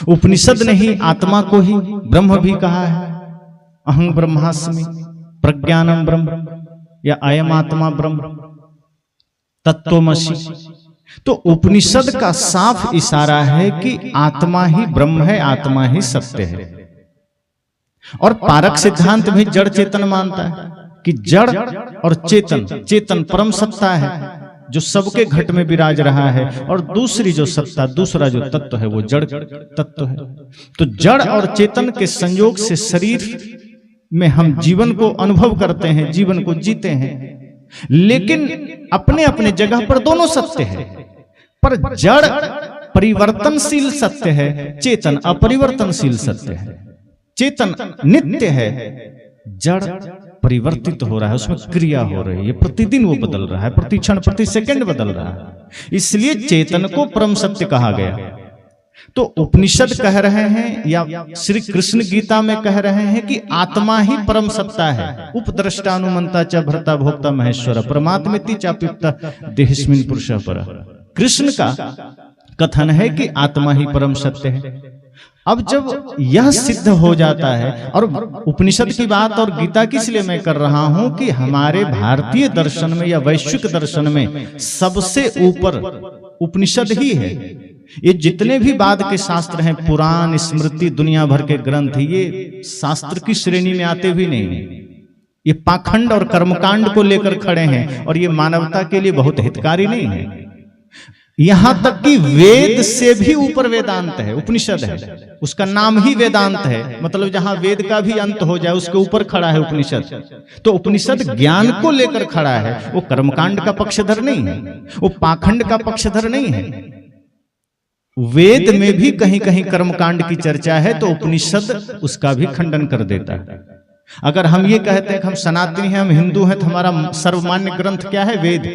उपनिषद ने ही आत्मा को ही ब्रह्म भी कहा है, अहं ब्रह्मास्मि प्रज्ञानम ब्रह्म, या अयम आत्मा ब्रह्म तत्वमसि। तो उपनिषद का साफ इशारा है कि आत्मा ही ब्रह्म है, आत्मा ही सत्य है। और पारक सिद्धांत भी जड़ चेतन मानता है कि जड़ और चेतन, चेतन परम सत्ता है जो सबके घट में विराज रहा है, और दूसरी जो सत्ता, दूसरा जो तत्व है वो जड़ तत्व है। तो जड़ और चेतन के संयोग से शरीर में हम जीवन को अनुभव करते हैं, जीवन को जीते हैं, लेकिन अपने अपने जगह पर दोनों सत्य है। पर जड़ परिवर्तनशील सत्य है, चेतन अपरिवर्तनशील सत्य है। चेतन नित्य है, जड़ परिवर्तित हो रहा है, उसमें क्रिया हो रही है, प्रतिदिन वो बदल रहा है, प्रति क्षण प्रति सेकंड बदल रहा है। इसलिए चेतन को परम सत्य कहा गया। तो उपनिषद कह रहे हैं या श्री कृष्ण गीता में कह रहे हैं कि आत्मा ही परम सत्ता है। उपद्रष्टानुमंता च भर्ता भोक्ता महेश्वर परमात्मेति चाप्युक्ता देहस्मिन् पुरुषः परः। कृष्ण का कथन है कि आत्मा ही परम सत्य है। अब जब यह सिद्ध हो जाता है, और उपनिषद की बात और गीता की इसलिए मैं कर रहा हूं कि हमारे भारतीय दर्शन में या वैश्विक दर्शन में सबसे ऊपर उपनिषद ही है। ये जितने भी बाद के शास्त्र हैं, पुराण, स्मृति, दुनिया भर के ग्रंथ, ये शास्त्र की श्रेणी में आते भी नहीं है। ये पाखंड और कर्मकांड को लेकर खड़े हैं, और ये मानवता के लिए बहुत हितकारी नहीं है। यहां तक कि वेद से भी ऊपर वेदांत है, उपनिषद है, उसका नाम ही वेदांत है। मतलब जहां वेद का भी अंत हो जाए उसके ऊपर खड़ा है उपनिषद। तो उपनिषद ज्ञान को लेकर खड़ा है, वो कर्मकांड का पक्षधर नहीं है, वो पाखंड का पक्षधर नहीं है। वेद में भी कहीं कहीं कर्मकांड की चर्चा है, तो उपनिषद उसका भी खंडन कर देता है। अगर हम ये कहते हैं कि हम सनातनी हैं, हम हिंदू हैं, तो हमारा सर्वमान्य ग्रंथ क्या है? वेद।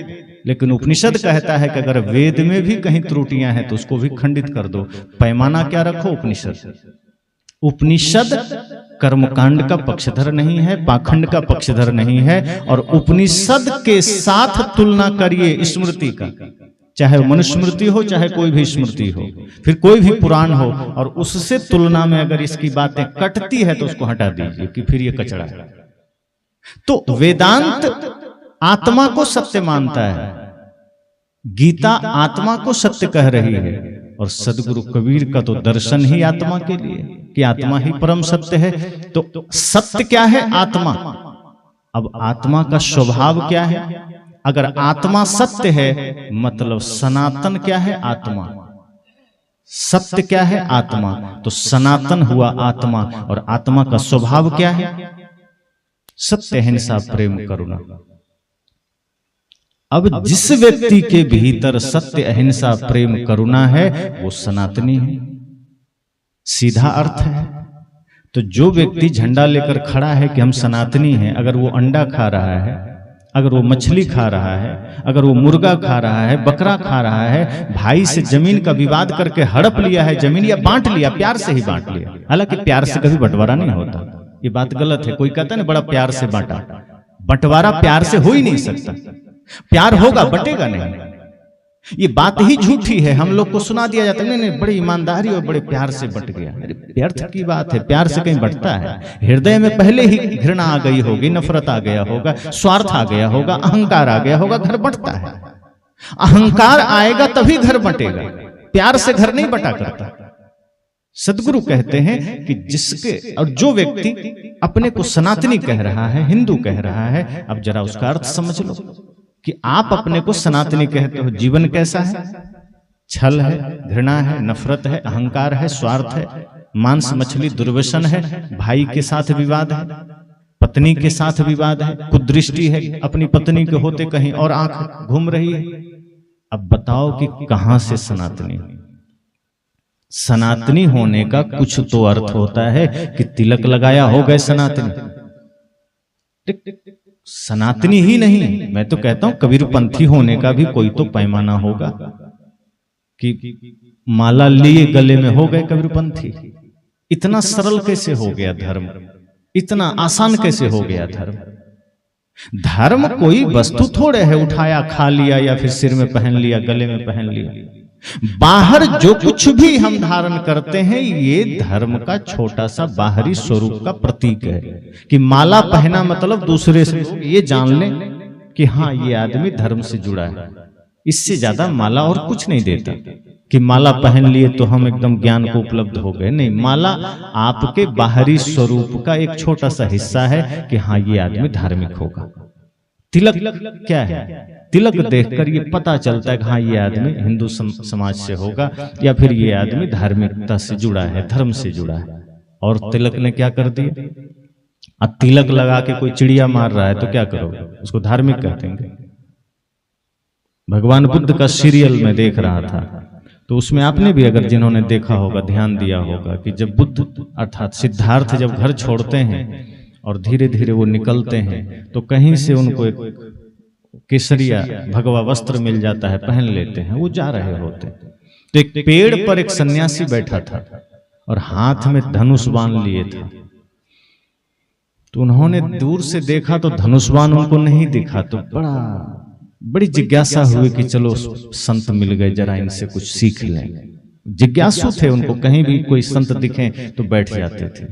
लेकिन उपनिषद कहता है कि अगर वेद में भी कहीं त्रुटियां हैं तो उसको भी खंडित कर दो। पैमाना क्या रखो? उपनिषद। उपनिषद कर्मकांड का पक्षधर नहीं है, पाखंड का पक्षधर नहीं है। और उपनिषद के साथ तुलना करिए स्मृति का, चाहे मनुस्मृति हो, चाहे कोई भी स्मृति हो, फिर कोई भी पुराण हो, और उससे तुलना में अगर इसकी बातें कटती है तो उसको हटा दीजिए कि फिर ये कचरा है। तो वेदांत आत्मा को सत्य मानता है, गीता आत्मा को सत्य कह रही है, और सदगुरु कबीर का तो दर्शन ही आत्मा के लिए कि आत्मा ही परम सत्य है। तो सत्य क्या है? आत्मा। अब आत्मा का स्वभाव क्या है? अगर आत्मा सत्य है, मतलब सनातन क्या है? आत्मा। सत्य क्या है? आत्मा। तो सनातन हुआ आत्मा, और आत्मा का स्वभाव क्या है? सत्य, अहिंसा, प्रेम, करुणा। अब जिस व्यक्ति के भीतर सत्य, अहिंसा, प्रेम, करुणा है, वो सनातनी है। सीधा अर्थ है। तो जो व्यक्ति झंडा लेकर खड़ा है कि हम सनातनी हैं, अगर वो अंडा खा रहा है, अगर वो मछली खा रहा है, अगर वो मुर्गा खा रहा है, बकरा खा रहा है, भाई से जमीन का विवाद करके हड़प लिया है जमीन, या बांट लिया, प्यार से ही बांट लिया, हालांकि प्यार से कभी बंटवारा नहीं होता, ये बात गलत है। कोई कहता है ना बड़ा प्यार से बांटा, बंटवारा प्यार से हो ही नहीं सकता। प्यार होगा, बटेगा नहीं। ये बात ही झूठी है। हम लोग को सुना दिया जाता है नहीं नहीं, बड़ी ईमानदारी और बड़े प्यार से बट गया। अरे व्यर्थ की बात है, प्यार से कहीं बटता है? हृदय में पहले ही घृणा आ गई होगी, नफरत आ गया होगा, स्वार्थ आ गया होगा, अहंकार आ गया होगा, घर बटता है। अहंकार आएगा तभी घर बटेगा, प्यार से घर नहीं बटा करता। सदगुरु कहते हैं कि जिसके और जो व्यक्ति अपने को सनातनी कह रहा है, हिंदू कह रहा है, अब जरा उसका अर्थ समझ लो कि आप अपने को सनातनी कहते हो, जीवन कैसा है? छल है, घृणा है, नफरत है, अहंकार है, स्वार्थ है, मांस मछली दुर्व्यसन है, भाई के साथ विवाद है, पत्नी के साथ विवाद है, कुदृष्टि है, अपनी पत्नी के होते कहीं और आंख घूम रही है। अब बताओ कि कहां से सनातनी? सनातनी होने का कुछ तो अर्थ होता है कि तिलक लगाया हो गए सनातनी। सनातनी ही नहीं, मैं तो कहता हूं कबीरपंथी होने का भी कोई तो पैमाना होगा कि माला लिए गले में हो गए कबीरपंथी। इतना सरल कैसे हो गया धर्म? इतना आसान कैसे हो गया धर्म? धर्म कोई वस्तु थोड़े है, उठाया खा लिया या फिर सिर में पहन लिया, गले में पहन लिया। बाहर जो कुछ भी हम धारण करते हैं, ये धर्म का छोटा सा बाहरी स्वरूप का प्रतीक है। कि माला पहना मतलब दूसरे से ये जान लें कि हाँ ये आदमी धर्म से जुड़ा है। इससे ज्यादा माला और कुछ नहीं देता कि माला पहन लिए तो हम एकदम ज्ञान को उपलब्ध हो गए। नहीं, माला आपके बाहरी स्वरूप का एक छोटा सा हिस्सा है कि हाँ ये आदमी धार्मिक होगा। तिलक क्या है? तिलक देखकर ये पता चलता है कि हाँ ये आदमी हिंदू समाज से होगा, या फिर ये आदमी धार्मिकता से जुड़ा है, धर्म से जुड़ा है। और तिलक ने क्या कर दिया? अब तिलक लगा के कोई चिड़िया मार रहा है तो क्या करोगे? उसको धार्मिक कहते हैं। भगवान बुद्ध का सीरियल में देख रहा था, तो उसमें आपने भी अगर जिन्होंने देखा होगा ध्यान दिया होगा कि जब बुद्ध अर्थात सिद्धार्थ जब घर छोड़ते हैं और धीरे धीरे वो निकलते हैं तो कहीं से उनको एक केसरिया भगवा वस्त्र मिल जाता है, पहन लेते हैं, वो जा रहे होते हैं। तो एक पेड़ पर एक सन्यासी बैठा था और हाथ में धनुष बाण लिए था। तो उन्होंने दूर से देखा तो धनुष बाण उनको नहीं दिखा, तो बड़ी जिज्ञासा हुई कि चलो संत मिल गए, जरा इनसे कुछ सीख लें। जिज्ञासु थे, उनको कहीं भी कोई संत दिखे तो बैठ जाते थे।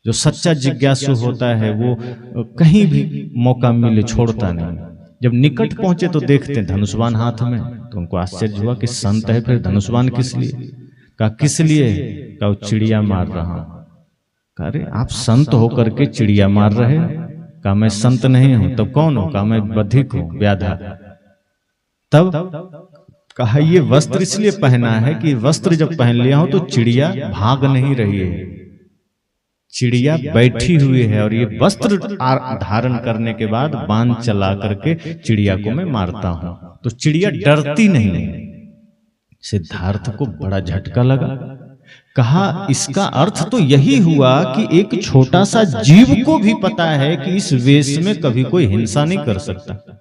जो सच्चा जिज्ञासु होता है वो कहीं भी मौका मिले छोड़ता नहीं। जब निकट पहुंचे तो देखते धनुष्बाण हाथ में, तो उनको आश्चर्य हुआ कि संत है फिर धनुष्बाण किस लिए? कहा किस लिए? कहा चिड़िया मार रहा हूं। कहा अरे आप संत होकर के चिड़िया मार रहे? कहा मैं संत नहीं हूं। तब कौन हो? कहा मैं बधिक हूं, व्याधा। तब कहा ये वस्त्र इसलिए पहना है कि वस्त्र जब पहन लिया हो तो चिड़िया भाग नहीं रही है, चिड़िया बैठी हुई है, और ये वस्त्र धारण करने के बाद बाण चला करके चिड़िया को मैं मारता हूं, तो चिड़िया डरती नहीं है। सिद्धार्थ को बड़ा झटका लगा। कहा इसका अर्थ तो यही हुआ कि एक छोटा सा जीव को भी पता है कि इस वेश में कभी कोई हिंसा नहीं कर सकता।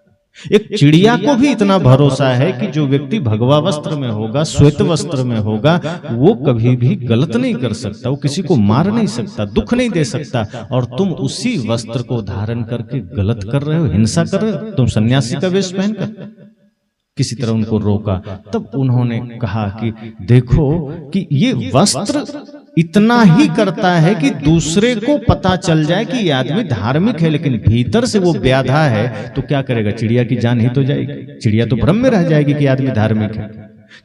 एक चिड़िया को भी इतना भरोसा है कि जो व्यक्ति भगवा वस्त्र में होगा, श्वेत वस्त्र में होगा, वो कभी भी गलत नहीं कर सकता, वो किसी को मार नहीं सकता, दुख नहीं दे सकता, और तुम उसी वस्त्र को धारण करके गलत कर रहे हो, हिंसा कर रहे हो, तुम सन्यासी का वेश पहनकर। किसी तरह उनको रोका। तब उन्होंने कहा कि देखो कि ये वस्त्र इतना ही करता है कि दूसरे को पता चल जाए कि ये आदमी धार्मिक है, लेकिन भीतर से वो व्याधा है, तो क्या करेगा? चिड़िया की जान ही तो जाएगी। चिड़िया तो भ्रम में रह जाएगी कि आदमी धार्मिक है।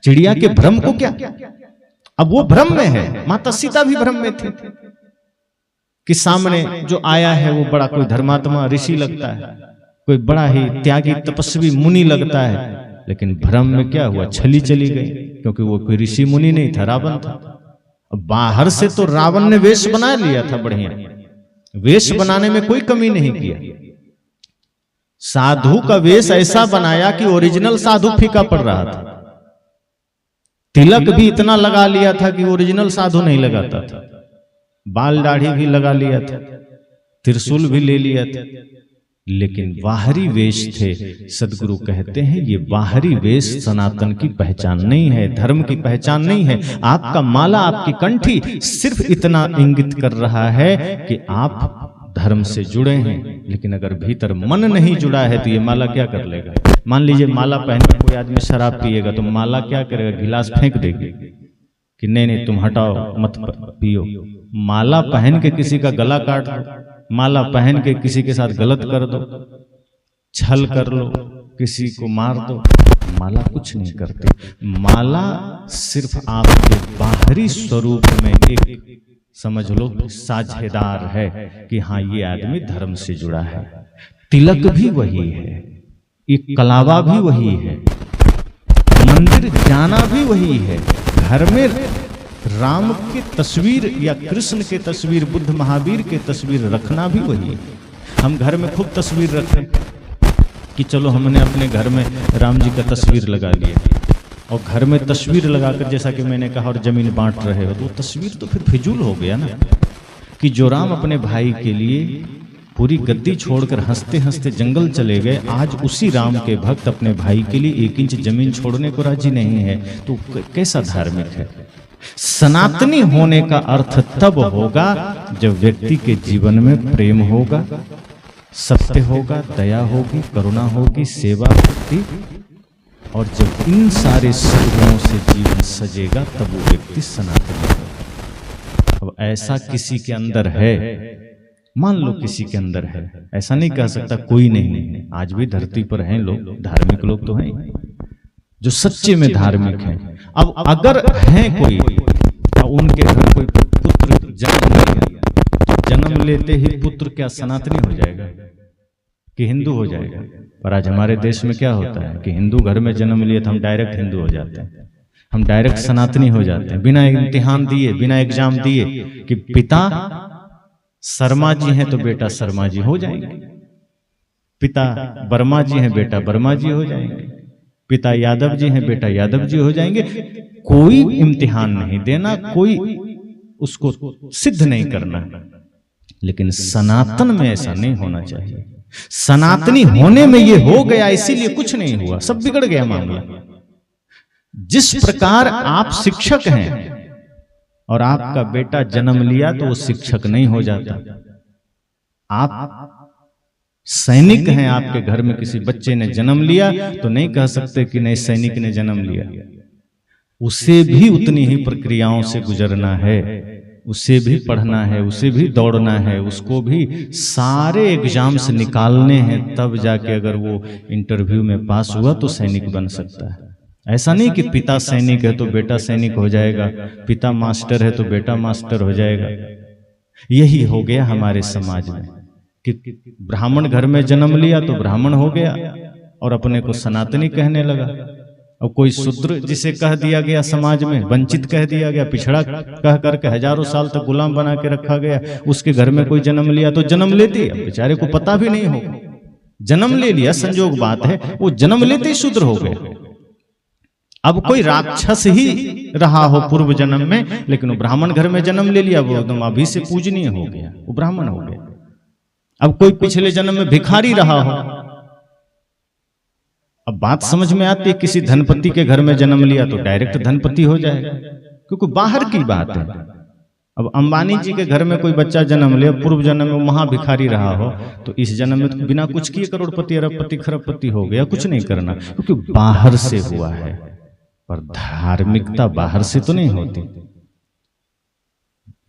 चिड़िया के भ्रम को क्या, अब वो भ्रम में है। माता सीता भी भ्रम में थी कि सामने जो आया है वो बड़ा कोई धर्मात्मा ऋषि लगता है, कोई बड़ा ही त्यागी तपस्वी मुनि लगता है, लेकिन भ्रम में क्या हुआ? छली चली गई, क्योंकि वो कोई ऋषि मुनि नहीं था, रावण था। बाहर से तो रावण ने वेश बना लिया था, बढ़िया वेश बनाने में कोई कमी नहीं किया। साधु का वेश ऐसा बनाया कि ओरिजिनल साधु फीका पड़ रहा था। तिलक भी इतना लगा लिया था कि ओरिजिनल साधु नहीं लगाता था। बाल दाढ़ी भी लगा लिया था, त्रिशूल भी ले लिया था, लेकिन बाहरी वेश थे। सदगुरु कहते हैं ये बाहरी वेश सनातन की पहचान नहीं है, धर्म की पहचान नहीं है। आपका माला, आपकी कंठी सिर्फ इतना इंगित कर रहा है कि आप धर्म से जुड़े हैं, लेकिन अगर भीतर मन नहीं जुड़ा है तो ये माला क्या कर लेगा? मान लीजिए माला पहन के कोई आदमी शराब पिएगा तो माला क्या करेगा? गिलास फेंक देगी कि नहीं तुम हटाओ, मत पियो। माला पहन के किसी का गला काट दो, माला पहन के किसी के साथ गलत कर दो, छल कर लो, किसी को मार दो, माला कुछ नहीं करती। माला सिर्फ आपके बाहरी स्वरूप में एक समझ लो साझेदार है कि हाँ ये आदमी धर्म से जुड़ा है। तिलक भी वही है, एक कलावा भी वही है, मंदिर जाना भी वही है, घर में राम की तस्वीर या कृष्ण के तस्वीर, बुद्ध महावीर के तस्वीर रखना भी वही है। हम घर में खूब तस्वीर रखें कि चलो हमने अपने घर में राम जी का तस्वीर लगा लिया, और घर में तस्वीर लगाकर जैसा कि मैंने कहा और जमीन बांट रहे हो, तो तस्वीर तो फिर फिजूल हो गया ना। कि जो राम अपने भाई के लिए पूरी गद्दी छोड़कर हंसते हंसते जंगल चले गए, आज उसी राम के भक्त अपने भाई के लिए 1 इंच जमीन छोड़ने को राजी नहीं है, तो कैसा धार्मिक है? सनातनी होने का अर्थ तब होगा जब व्यक्ति के जीवन में प्रेम होगा, सत्य होगा, दया होगी, करुणा होगी, सेवा होगी, और जब इन सारे सद्गुणों से जीवन सजेगा तब वो व्यक्ति सनातनी होगा। अब ऐसा किसी के अंदर है, मान लो किसी के अंदर है, ऐसा नहीं कह सकता कोई नहीं। आज भी धरती पर हैं लोग, धार्मिक लोग तो हैं जो सच्चे में धार्मिक हैं। अब अगर हैं कोई, उनके घर कोई पुत्र जन्म लिया, जन्म लेते ही पुत्र क्या सनातनी हो जाएगा कि हिंदू हो जाएगा? पर आज हमारे देश में क्या होता है कि हिंदू घर में जन्म लिए तो हम डायरेक्ट हिंदू हो जाते हैं, हम डायरेक्ट सनातनी हो जाते हैं, बिना इम्तिहान दिए, बिना एग्जाम दिए कि पिता शर्मा जी हैं तो बेटा शर्मा जी हो जाएंगे, पिता वर्मा जी हैं बेटा वर्मा जी हो जाएंगे, पिता यादव जी हैं बेटा यादव जी हो जाएंगे। कोई इम्तिहान नहीं देना, कोई उसको सिद्ध नहीं करना। लेकिन सनातन में ऐसा नहीं होना चाहिए। सनातनी होने में ये हो गया, इसीलिए कुछ नहीं हुआ, सब बिगड़ गया मामला। जिस प्रकार आप शिक्षक हैं और आपका बेटा जन्म लिया तो वो शिक्षक नहीं हो जाता। आप सैनिक हैं, आपके घर में किसी बच्चे ने जन्म लिया तो नहीं कह सकते कि नहीं सैनिक ने जन्म लिया। उसे भी उतनी ही प्रक्रियाओं से गुजरना है, उसे भी पढ़ना है, उसे भी दौड़ना है, उसको भी सारे एग्जाम्स निकालने हैं, तब जाके अगर वो इंटरव्यू में पास हुआ तो सैनिक बन सकता है। ऐसा नहीं कि पिता सैनिक है तो बेटा सैनिक हो जाएगा, पिता मास्टर है तो बेटा मास्टर हो जाएगा। यही हो गया हमारे समाज में कि ब्राह्मण घर में जन्म लिया तो ब्राह्मण हो गया और अपने को सनातनी कहने लगा। और कोई शूद्र जिसे कह दिया गया समाज में, वंचित कह दिया गया, पिछड़ा कह करके हजारों साल तक गुलाम बना के रखा गया, उसके घर में कोई जन्म लिया तो जन्म लेते ही, बेचारे को पता भी नहीं होगा, जन्म ले लिया, संजोग बात है, वो जन्म लेते ही शूद्र हो गए। अब कोई राक्षस ही रहा हो पूर्व जन्म में, लेकिन वो ब्राह्मण घर में जन्म ले लिया, वो एकदम अभी से पूजनीय हो गया, वो ब्राह्मण हो गया। अब कोई पिछले जन्म में भिखारी रहा हो, अब बात समझ में आती है, किसी धनपति के घर में जन्म लिया तो डायरेक्ट धनपति हो जाएगा, क्योंकि बाहर की बात है। अब अंबानी जी के घर में कोई बच्चा जन्म लिया, पूर्व जन्म में वहां भिखारी रहा हो, तो इस जन्म में तो बिना कुछ किए करोड़पति अरबपति खरबपति हो गया। कुछ नहीं करना, क्योंकि बाहर से हुआ है। पर धार्मिकता बाहर से तो नहीं होती।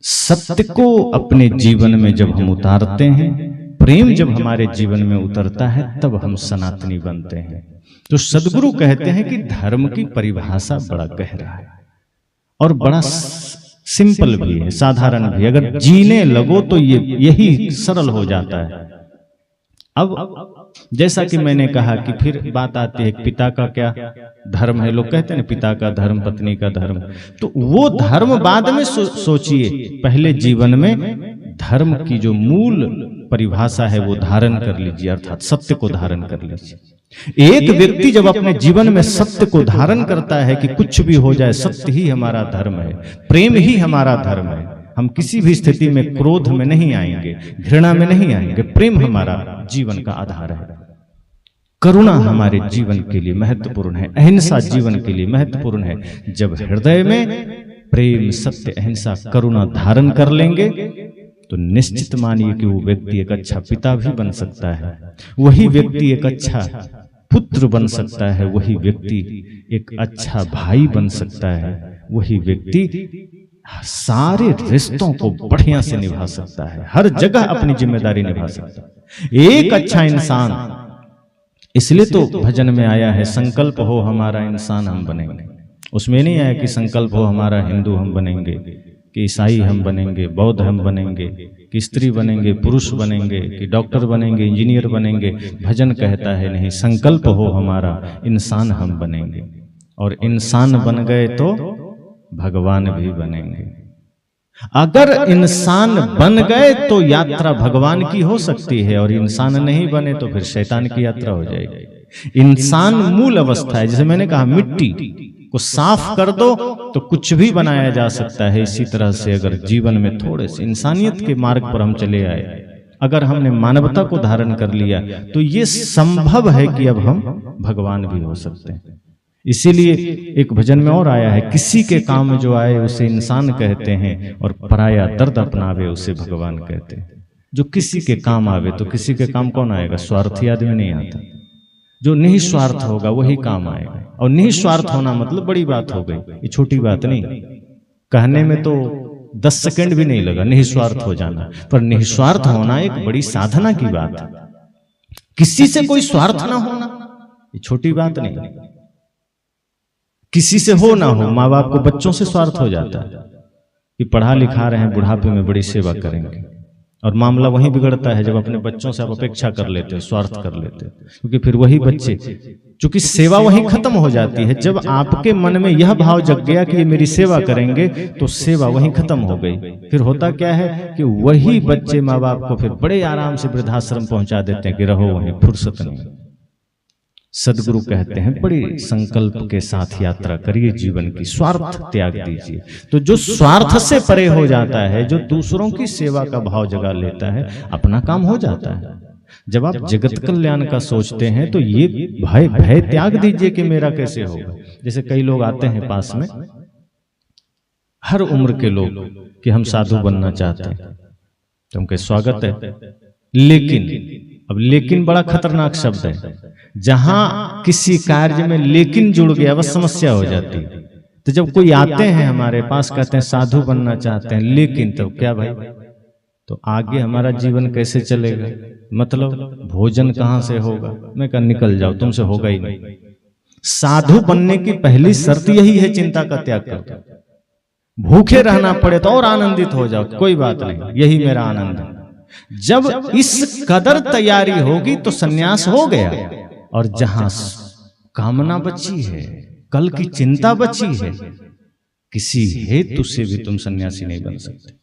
सत्य को अपने जीवन में जब हम उतारते हैं, प्रेम जब हमारे जीवन में उतरता है, तब हम सनातनी बनते हैं। तो सद्गुरु कहते हैं कि धर्म की परिभाषा बड़ा गहरा है और बड़ा सिंपल भी है, साधारण भी। अगर जीने लगो तो यही सरल हो जाता है। अब जैसा कि मैंने कहा कि फिर बात आती है पिता का क्या धर्म है। लोग कहते हैं पिता का धर्म, पत्नी का धर्म, तो वो धर्म बाद में सोचिए। पहले जीवन में धर्म की जो मूल परिभाषा है वो धारण कर लीजिए, अर्थात सत्य को धारण कर लीजिए। एक व्यक्ति जब अपने जीवन में सत्य को धारण करता है कि कुछ भी हो जाए सत्य ही हमारा धर्म है, प्रेम ही हमारा धर्म है, हम किसी भी स्थिति में क्रोध में नहीं आएंगे, घृणा में नहीं आएंगे, प्रेम हमारा जीवन का आधार है, करुणा हमारे जीवन के लिए महत्वपूर्ण है, अहिंसा जीवन के लिए महत्वपूर्ण है। जब हृदय में प्रेम, सत्य, अहिंसा, करुणा धारण कर लेंगे तो निश्चित मानिए कि वो व्यक्ति एक अच्छा पिता भी बन सकता है, वही व्यक्ति एक अच्छा पुत्र बन सकता है, वही व्यक्ति एक अच्छा भाई बन सकता है, वही व्यक्ति सारे रिश्तों को बढ़िया से निभा सकता है, हर जगह अपनी जिम्मेदारी निभा सकता है, एक अच्छा इंसान। इसलिए तो भजन में आया है, संकल्प हो हमारा इंसान हम बनेंगे। उसमें नहीं आया कि संकल्प हो हमारा हिंदू हम बनेंगे, कि ईसाई हम बनेंगे, बौद्ध हम बनेंगे, कि स्त्री बनेंगे, पुरुष बनेंगे, कि डॉक्टर बनेंगे, इंजीनियर बनेंगे। भजन कहता है नहीं, संकल्प हो हमारा इंसान हम बनेंगे, और इंसान बन गए तो भगवान भी बनेंगे। अगर इंसान बन गए तो यात्रा भगवान की हो सकती है, और इंसान नहीं बने तो फिर शैतान की यात्रा हो जाएगी। इंसान मूल अवस्था है, जैसे मैंने कहा मिट्टी को साफ कर दो तो कुछ भी बनाया जा सकता है। इसी तरह से अगर जीवन में थोड़े से इंसानियत के मार्ग पर हम चले आए, अगर हमने मानवता को धारण कर लिया, तो ये संभव है कि अब हम भगवान भी हो सकते हैं। इसीलिए एक भजन में और आया है, किसी के काम जो आए उसे इंसान कहते हैं, और पराया दर्द अपनावे उसे भगवान कहते हैं। जो किसी के काम आवे, तो किसी के काम कौन आएगा? स्वार्थी आदमी नहीं आता। जो निस्वार्थ होगा वही काम आएगा। और निस्वार्थ होना मतलब बड़ी बात हो गई, ये छोटी बात नहीं। कहने में तो 10 सेकंड भी नहीं लगा निस्वार्थ हो जाना, पर निस्वार्थ होना एक बड़ी साधना की बात है। किसी से कोई स्वार्थ ना होना ये छोटी बात नहीं। किसी से हो ना हो, माँ बाप को बच्चों से स्वार्थ हो जाता है कि पढ़ा लिखा रहे हैं, बुढ़ापे में बड़ी सेवा करेंगे, और मामला वहीं बिगड़ता है जब अपने बच्चों से आप अपेक्षा कर लेते हो, स्वार्थ कर लेते हो, क्योंकि फिर वही बच्चे क्योंकि सेवा वहीं खत्म हो जाती है। जब आपके मन में यह भाव जग गया कि ये मेरी सेवा करेंगे, तो सेवा वहीं खत्म हो गई। फिर होता क्या है कि वही बच्चे माँ बाप को फिर बड़े आराम से वृद्धाश्रम पहुंचा देते हैं कि रहो वहीं, फुर्सत नहीं। सदगुरु कहते हैं बड़ी संकल्प के साथ यात्रा करिए जीवन की, स्वार्थ त्याग दीजिए। तो जो स्वार्थ से परे हो जाता है, जो दूसरों की सेवा का भाव जगा लेता है, अपना काम हो जाता है। जब आप जगत कल्याण का सोचते हैं तो ये भय त्याग दीजिए कि मेरा कैसे होगा। जैसे कई लोग आते हैं पास में, हर उम्र के लोग, कि हम साधु बनना चाहते हैं, तो उनके स्वागत है। लेकिन बड़ा खतरनाक शब्द है। जहां किसी कार्य में लेकिन जुड़ गया, बस समस्या हो जाती है। तो जब कोई आते हैं हमारे पास, कहते हैं साधु बनना चाहते हैं, लेकिन तो क्या भाई, तो आगे हमारा जीवन कैसे चलेगा? मतलब भोजन कहां से होगा? मैं कहा निकल जाओ, तुमसे होगा ही नहीं। साधु बनने की पहली शर्त यही है, चिंता का त्याग कर दो। भूखे रहना पड़े तो और आनंदित हो जाओ, कोई बात नहीं, यही मेरा आनंद है। जब इस कदर तैयारी होगी तो सन्यास हो गया। और जहां कामना बची है, कल की चिंता बची है, किसी हेतु से भी तुम सन्यासी नहीं बन सकते।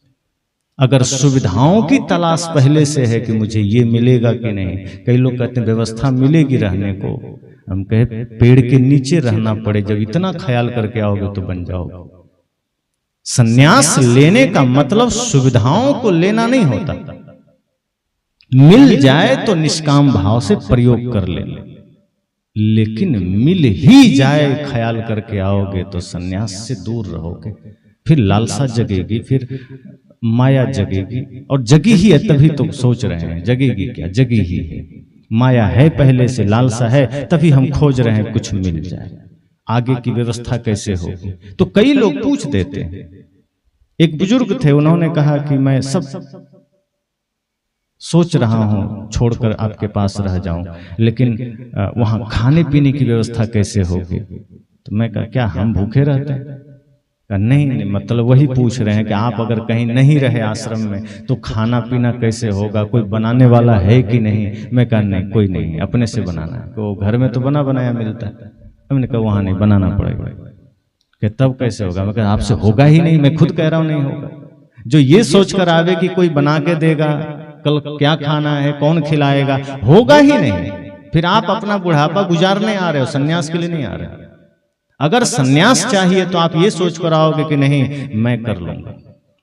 अगर सुविधाओं की तलाश पहले से है कि मुझे ये मिलेगा कि नहीं, कई लोग कहते हैं व्यवस्था मिलेगी रहने को, हम कहे पेड़ के नीचे रहना पड़े, जब इतना ख्याल करके आओगे तो बन जाओगे। सन्यास लेने का मतलब सुविधाओं को लेना नहीं होता। मिल जाए तो निष्काम भाव से प्रयोग कर ले, लेकिन मिल ही जाए ख्याल करके आओगे तो सन्यास से दूर रहोगे। फिर लालसा जगेगी, फिर माया जगेगी, और जगी ही है तभी तो सोच रहे हैं, जगेगी क्या? जगी ही है। माया है पहले से, लालसा है, तभी हम खोज रहे हैं कुछ मिल जाए। आगे की व्यवस्था कैसे होगी? तो कई लोग पूछ देते हैं। एक बुजुर्ग थे, उन्होंने कहा कि मैं सब सोच रहा हूं छोड़कर आपके पास रह जाऊं, लेकिन वहां खाने पीने की व्यवस्था कैसे होगी? तो मैं कहा क्या हम भूखे रहते हैं? नहीं, मतलब वही पूछ रहे हैं कि आप अगर कहीं नहीं रहे आश्रम में तो खाना पीना कैसे होगा, कोई बनाने वाला है कि नहीं? मैं कहा नहीं, कोई नहीं, अपने से बनाना है। तो घर में तो बना बनाया मिलता है। हमने कहा वहां नहीं, बनाना पड़ेगा। कि तब कैसे होगा? मैं कहा आपसे होगा ही नहीं, मैं खुद कह रहा हूं नहीं होगा। जो ये सोचकर आवे कि कोई बना के देगा, कल क्या खाना है, कौन खिलाएगा, होगा ही नहीं। फिर आप अपना बुढ़ापा गुजारने आ रहे हो, सन्यास के लिए नहीं आ रहे हो। अगर सन्यास चाहिए तो आप ये सोच कर आओगे कि नहीं मैं कर लूंगा,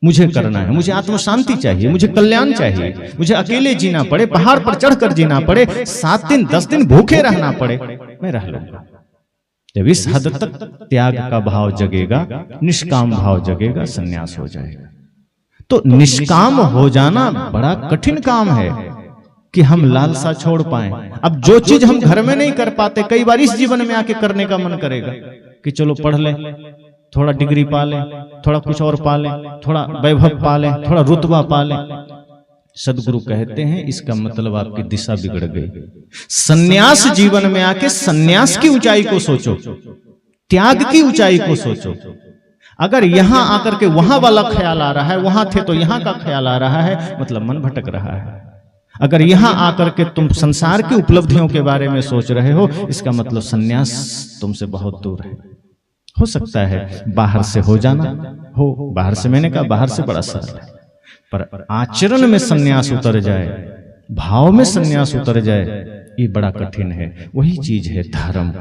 मुझे करना है, मुझे आत्म शांति चाहिए, मुझे कल्याण चाहिए, मुझे अकेले जीना पड़े, पहाड़ पर चढ़कर जीना पड़े, 7 दिन 10 दिन भूखे रहना पड़े, मैं रह लूंगा। जब इस हद तक त्याग का भाव जगेगा, निष्काम भाव जगेगा, सन्यास हो जाएगा। तो निष्काम हो जाना बड़ा कठिन काम है कि हम लालसा छोड़ पाएं। अब जो चीज हम घर में नहीं कर पाते, कई बार इस जीवन में आके करने का मन करेगा कि चलो पढ़ लें, थोड़ा डिग्री पा लें, थोड़ा कुछ और पा लें, थोड़ा वैभव पा लें, थोड़ा रुतबा पा लें। सदगुरु कहते हैं इसका मतलब आपकी दिशा बिगड़ गई। सन्यास जीवन में आके सन्यास की ऊंचाई को सोचो, त्याग की ऊंचाई को सोचो। अगर यहां आकर के वहां वाला ख्याल आ रहा है, वहां थे तो यहां का ख्याल आ रहा है, मतलब मन भटक रहा है। अगर यहां आकर के तुम संसार की उपलब्धियों के बारे में सोच रहे हो, इसका मतलब सन्यास तुमसे बहुत दूर है। हो सकता है बाहर से हो जाना हो, बाहर से, मैंने कहा बाहर से बड़ा सरल है, पर आचरण में सन्यास उतर जाए, भाव में सन्यास उतर जाए, ये बड़ा कठिन है। वही चीज है धर्म।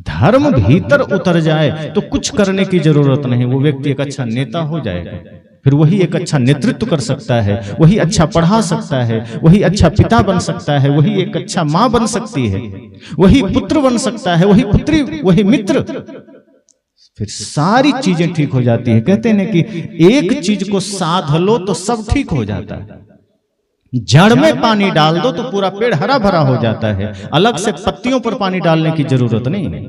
धर्म भीतर उतर जाए तो कुछ करने की जरूरत नहीं, वो व्यक्ति एक अच्छा नेता हो जाएगा, फिर वही एक अच्छा नेतृत्व कर सकता है, वही अच्छा पढ़ा सकता है, वही अच्छा पिता बन सकता है, वही एक अच्छा मां बन सकती है, वही पुत्र बन सकता है, वही पुत्री, वही मित्र, फिर सारी चीजें ठीक हो जाती है। कहते हैं कि एक चीज को साध लो तो सब ठीक हो जाता है। जड़ में पानी डाल दो तो पूरा पेड़ हरा भरा हो जाता है। अलग से पत्तियों पर पानी डालने की जरूरत नहीं है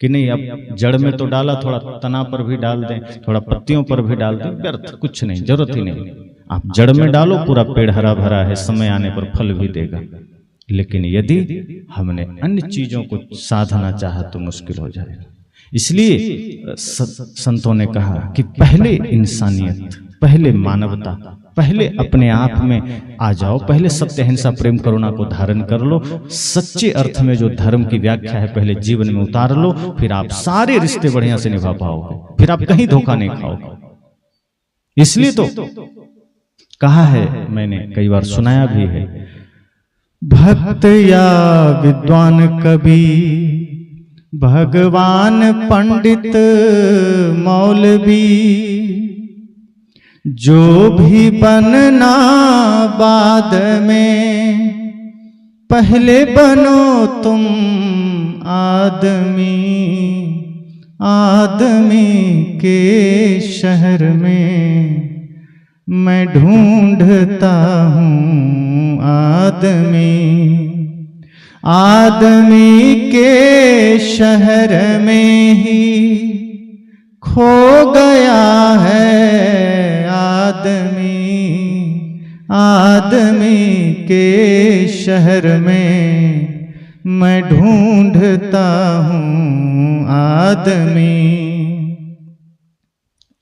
कि नहीं अब जड़ में तो डाला, थोड़ा तना पर भी डाल दें, थोड़ा पत्तियों पर भी डाल दें, व्यर्थ, कुछ नहीं, जरूरत ही नहीं। आप जड़ में डालो, पूरा पेड़ हरा भरा है, समय आने पर फल भी देगा। लेकिन यदि हमने अन्य चीजों को साधना चाहा तो मुश्किल हो जाएगा। इसलिए संतों ने कहा कि पहले इंसानियत, पहले मानवता, पहले अपने आप में आ जाओ, पहले सत्य अहिंसा प्रेम करुणा को धारण कर लो, सच्चे अर्थ में जो धर्म की व्याख्या है पहले जीवन में उतार लो, फिर आप सारे रिश्ते बढ़िया से निभा पाओगे, फिर आप कहीं धोखा नहीं खाओगे। इसलिए तो कहा है, मैंने कई बार सुनाया भी है, भक्त या विद्वान कवि, भगवान पंडित मौलवी, जो भी बनना बाद में, पहले बनो तुम आदमी। आदमी के शहर में मैं ढूंढता हूँ आदमी। आदमी के शहर में ही खो गया है आदमी। आदमी के शहर में मैं ढूंढता हूँ आदमी।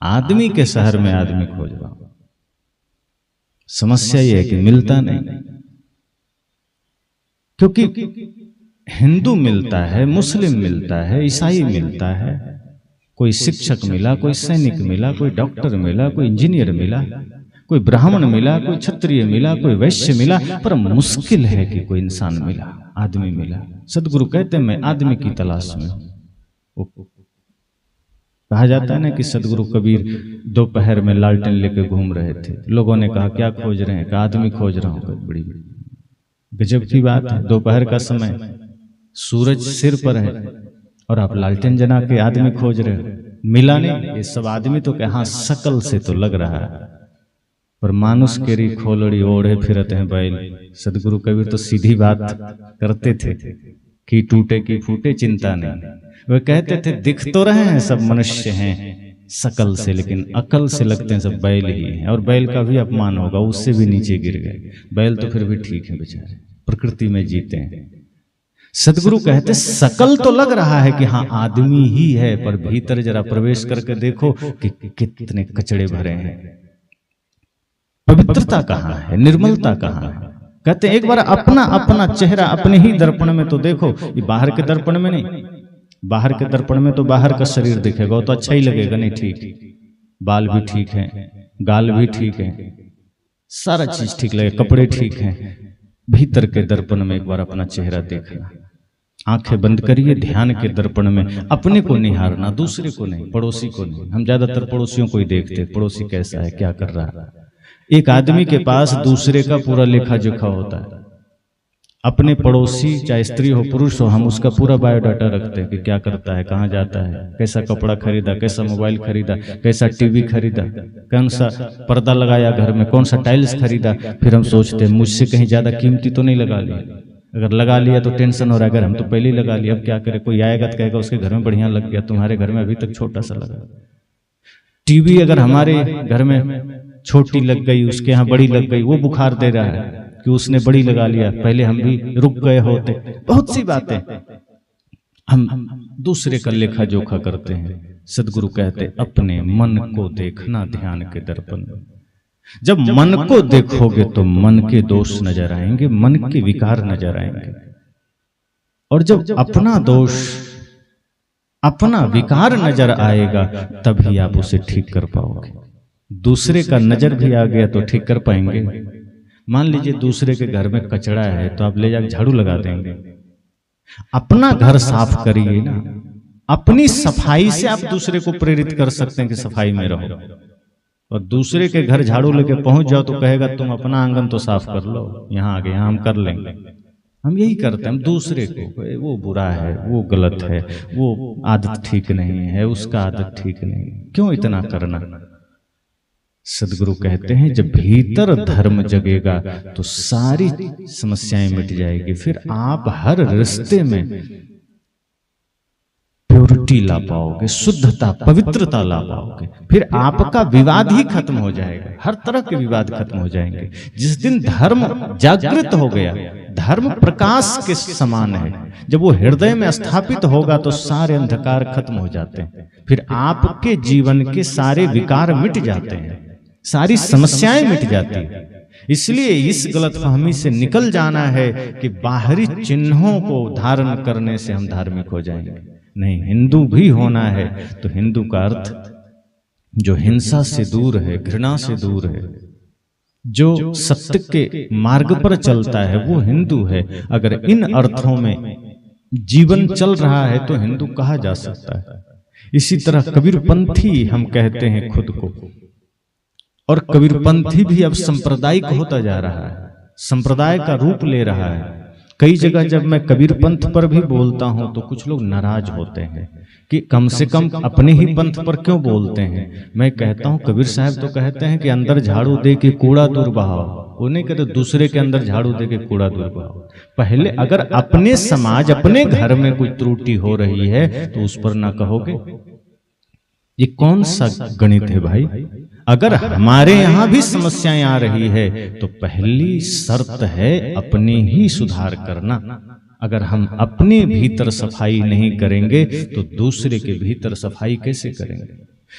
आदमी के शहर में आदमी खोज रहा हूं। समस्या यह है कि मिलता नहीं, क्योंकि हिंदू मिलता है, मुस्लिम मिलता है, ईसाई मिलता है, कोई शिक्षक मिला, कोई सैनिक मिला, कोई डॉक्टर मिला, कोई इंजीनियर मिला, कोई ब्राह्मण मिला, कोई क्षत्रिय मिला, कोई वैश्य मिला, पर मुश्किल है कि कोई इंसान मिला, आदमी मिला। सदगुरु कहते हैं मैं आदमी की तलाश में हूं। कहा जाता है ना कि सदगुरु कबीर दोपहर में लालटेन लेके घूम रहे थे। लोगों ने कहा क्या खोज रहे हैं? कहा आदमी खोज रहा हूं। बड़ी गजब की बात है, दोपहर का समय, सूरज सिर पर है और आप लालटेन जना के आदमी खोज रहे हो। मिला नहीं। ये सब आदमी तो कहाँ शकल से तो लग रहा है, पर मानुष केरी खोलड़ी ओढ़े फिरते हैं बैल। सदगुरु कबीर तो सीधी बात करते थे कि टूटे की फूटे चिंता नहीं। वे कहते थे दिख तो रहे हैं सब मनुष्य हैं शकल से, लेकिन अकल से लगते हैं सब बैल ही हैं। और बैल का भी अपमान होगा, उससे भी नीचे गिर गए। बैल तो फिर भी ठीक है बेचारे, प्रकृति में जीते हैं। सदगुरु कहते शकल तो लग रहा है कि हाँ आदमी ही है, पर भीतर जरा प्रवेश करके देखो कि कितने कचड़े भरे हैं। पवित्रता कहाँ है, निर्मलता कहाँ है? कहते हैं एक बार अपना अपना चेहरा अपने ही दर्पण में तो देखो। ये बाहर के दर्पण में नहीं, बाहर के दर्पण में तो बाहर का शरीर दिखेगा, वो तो अच्छा ही लगेगा। नहीं ठीक, बाल भी ठीक है, गाल भी ठीक है, सारा चीज ठीक लगेगा, कपड़े ठीक हैं। भीतर के दर्पण में एक बार अपना चेहरा देखना। आंखें बंद करिए, ध्यान के दर्पण में अपने को निहारना, दूसरे को नहीं, पड़ोसी को नहीं। हम ज्यादातर पड़ोसियों को ही देखते, पड़ोसी कैसा है, क्या कर रहा है। एक आदमी के पास दूसरे का पूरा लेखा जोखा होता है। अपने पड़ोसी चाहे स्त्री हो पुरुष हो, हम उसका पूरा बायोडाटा रखते हैं कि क्या करता है, कहाँ जाता है, कैसा कपड़ा खरीदा, कैसा मोबाइल खरीदा, कैसा टीवी खरीदा, कौन सा पर्दा लगाया घर में, कौन सा टाइल्स खरीदा। फिर हम सोचते हैं मुझसे कहीं ज्यादा कीमती तो नहीं लगा लिया। अगर लगा लिया तो टेंशन हो रहा है, अगर हम तो पहले ही लगा लिया अब क्या करे। कोई आएगा तो कहेगा उसके घर में बढ़िया लग गया, तुम्हारे घर में अभी तक छोटा सा लगा। टीवी अगर हमारे घर में छोटी लग गई, उसके यहाँ बड़ी लग गई, वो बुखार दे रहा है कि उसने बड़ी लगा लिया, पहले हम भी रुक गए होते। बहुत सी बातें हम दूसरे का लेखा जोखा करते हैं। सदगुरु कहते अपने मन को देखना ध्यान के दर्पण में। जब मन को देखोगे तो मन के दोष नजर आएंगे, मन के विकार नजर आएंगे। और जब अपना दोष, अपना विकार नजर आएगा तभी आप उसे ठीक कर पाओगे। दूसरे का नजर भी आ गया तो ठीक कर पाएंगे? मान लीजिए दूसरे के घर में कचरा है तो आप ले जाकर झाड़ू लगा देंगे? अपना घर साफ करिए ना। अपनी सफाई से आप दूसरे को प्रेरित कर सकते हैं कि सफाई में रहो। और दूसरे के घर झाड़ू लेके पहुंच जाओ तो कहेगा तुम अपना आंगन तो साफ कर लो, यहाँ आगे यहाँ हम कर लेंगे। हम यही करते हैं, हम दूसरे को वो बुरा है, वो गलत है, वो आदत ठीक नहीं है, उसका आदत ठीक नहीं। क्यों इतना करना? सदगुरु कहते हैं जब भीतर धर्म जगेगा तो सारी समस्याएं मिट जाएगी। फिर आप हर रिश्ते में प्योरिटी ला पाओगे, शुद्धता, पवित्रता ला पाओगे। फिर आपका विवाद ही खत्म हो जाएगा, हर तरह के विवाद खत्म हो जाएंगे। जिस दिन धर्म जागृत हो गया, धर्म प्रकाश के समान है, जब वो हृदय में स्थापित होगा तो सारे अंधकार खत्म हो जाते हैं। फिर आपके जीवन के सारे विकार मिट जाते हैं। सारी समस्याएं मिट जाती है। इसलिए इस गलतफहमी से निकल जाना है कि बाहरी चिन्हों को धारण करने से हम धार्मिक हो जाएंगे। नहीं, हिंदू भी होना है तो हिंदू का अर्थ जो हिंसा से दूर है, घृणा से दूर है, जो सत्य के मार्ग पर चलता है, वो हिंदू है। अगर इन अर्थों में जीवन चल रहा है तो हिंदू कहा जा सकता है। इसी तरह कबीरपंथी हम कहते हैं खुद को, और कबीरपंथी भी अब सांप्रदायिक होता जा रहा है, संप्रदाय का रूप ले रहा है। कई जगह जब मैं कबीरपंथ पर भी बोलता हूं तो कुछ लोग नाराज होते हैं कि कम से कम अपने ही पंथ पर क्यों बोलते हैं। मैं कहता हूं कबीर साहब तो कहते हैं कि अंदर झाड़ू दे के कूड़ा दूर बहाओ, वो नहीं कहते दूसरे के अंदर झाड़ू दे के कूड़ा दूर बहाओ। पहले अगर अपने समाज, अपने घर में कोई त्रुटि हो रही है तो उस पर ना कहोगे। ये कौन सा गणित है भाई? अगर हमारे यहां भी समस्याएं आ रही है तो पहली शर्त है अपने ही सुधार करना। अगर हम अपने भीतर सफाई नहीं करेंगे तो दूसरे के भीतर सफाई कैसे करेंगे?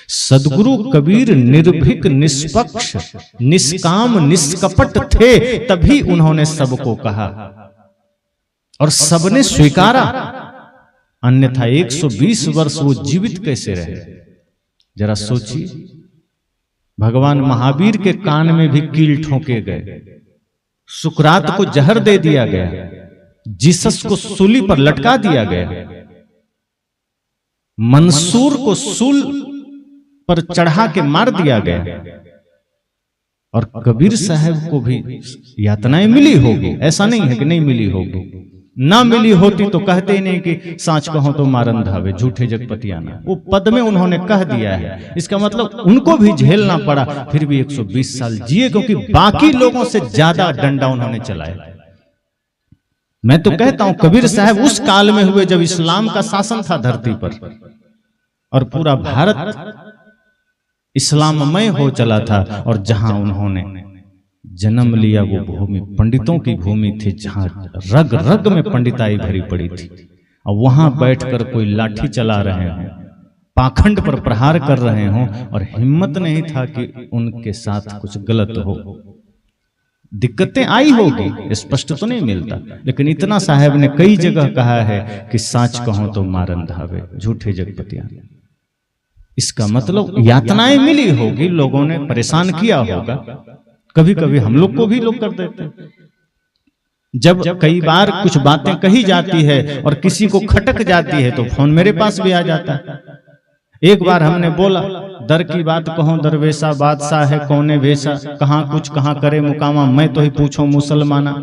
सदगुरु कबीर निर्भीक, निष्पक्ष, निष्काम, निष्कपट थे, तभी उन्होंने सबको कहा और सबने स्वीकारा। अन्यथा 120 वर्ष वो जीवित कैसे रहे? जरा सोचिए, भगवान महावीर के कान में भी कील ठोके गए, सुकरात को जहर दे दिया गया, जीसस को सूली पर लटका दिया गया, मंसूर को सूल पर चढ़ा के मार दिया गया, और कबीर साहब को भी यातनाएं मिली होगी। ऐसा नहीं है कि नहीं मिली होगी, ना मिली होती तो कहते ही नहीं कि सांच कहो तो मारन धावे, झूठे जगपतियाना। वो पद में उन्होंने कह दिया है, इसका मतलब उनको भी झेलना पड़ा, फिर भी 120 साल जिए, क्योंकि बाकी लोगों से ज्यादा डंडा उन्होंने चलाया। मैं तो कहता हूं कबीर साहब उस काल में हुए जब इस्लाम का शासन था धरती पर और पूरा भारत इस्लाममय हो चला था, और जहां उन्होंने जन्म लिया वो भूमि पंडितों की भूमि थी, जहां रग रग में पंडिताई भरी पड़ी थी। और वहां बैठकर कोई लाठी चला रहे हों, पाखंड पर प्रहार कर रहे हों, और हिम्मत नहीं था कि उनके साथ कुछ गलत हो। दिक्कतें आई होगी, स्पष्ट तो नहीं मिलता, लेकिन इतना साहब ने कई जगह कहा है कि सांच कहो तो मारन धावे, झूठे जगपतियां। इसका मतलब यातनाएं मिली होगी, लोगों ने परेशान किया होगा। कभी कभी हम लोग को भी लोग कर देते हैं। जब कई बार कुछ बातें कही जाती है और किसी को खटक जाती है तो फोन मेरे पास भी आ जाता है। एक बार हमने बोला, दर की बात कहो दरवेशा, बादशाह है कौने वेशा, कहाँ कुछ कहाँ करे मुकामा, मैं तो ही पूछो मुसलमाना।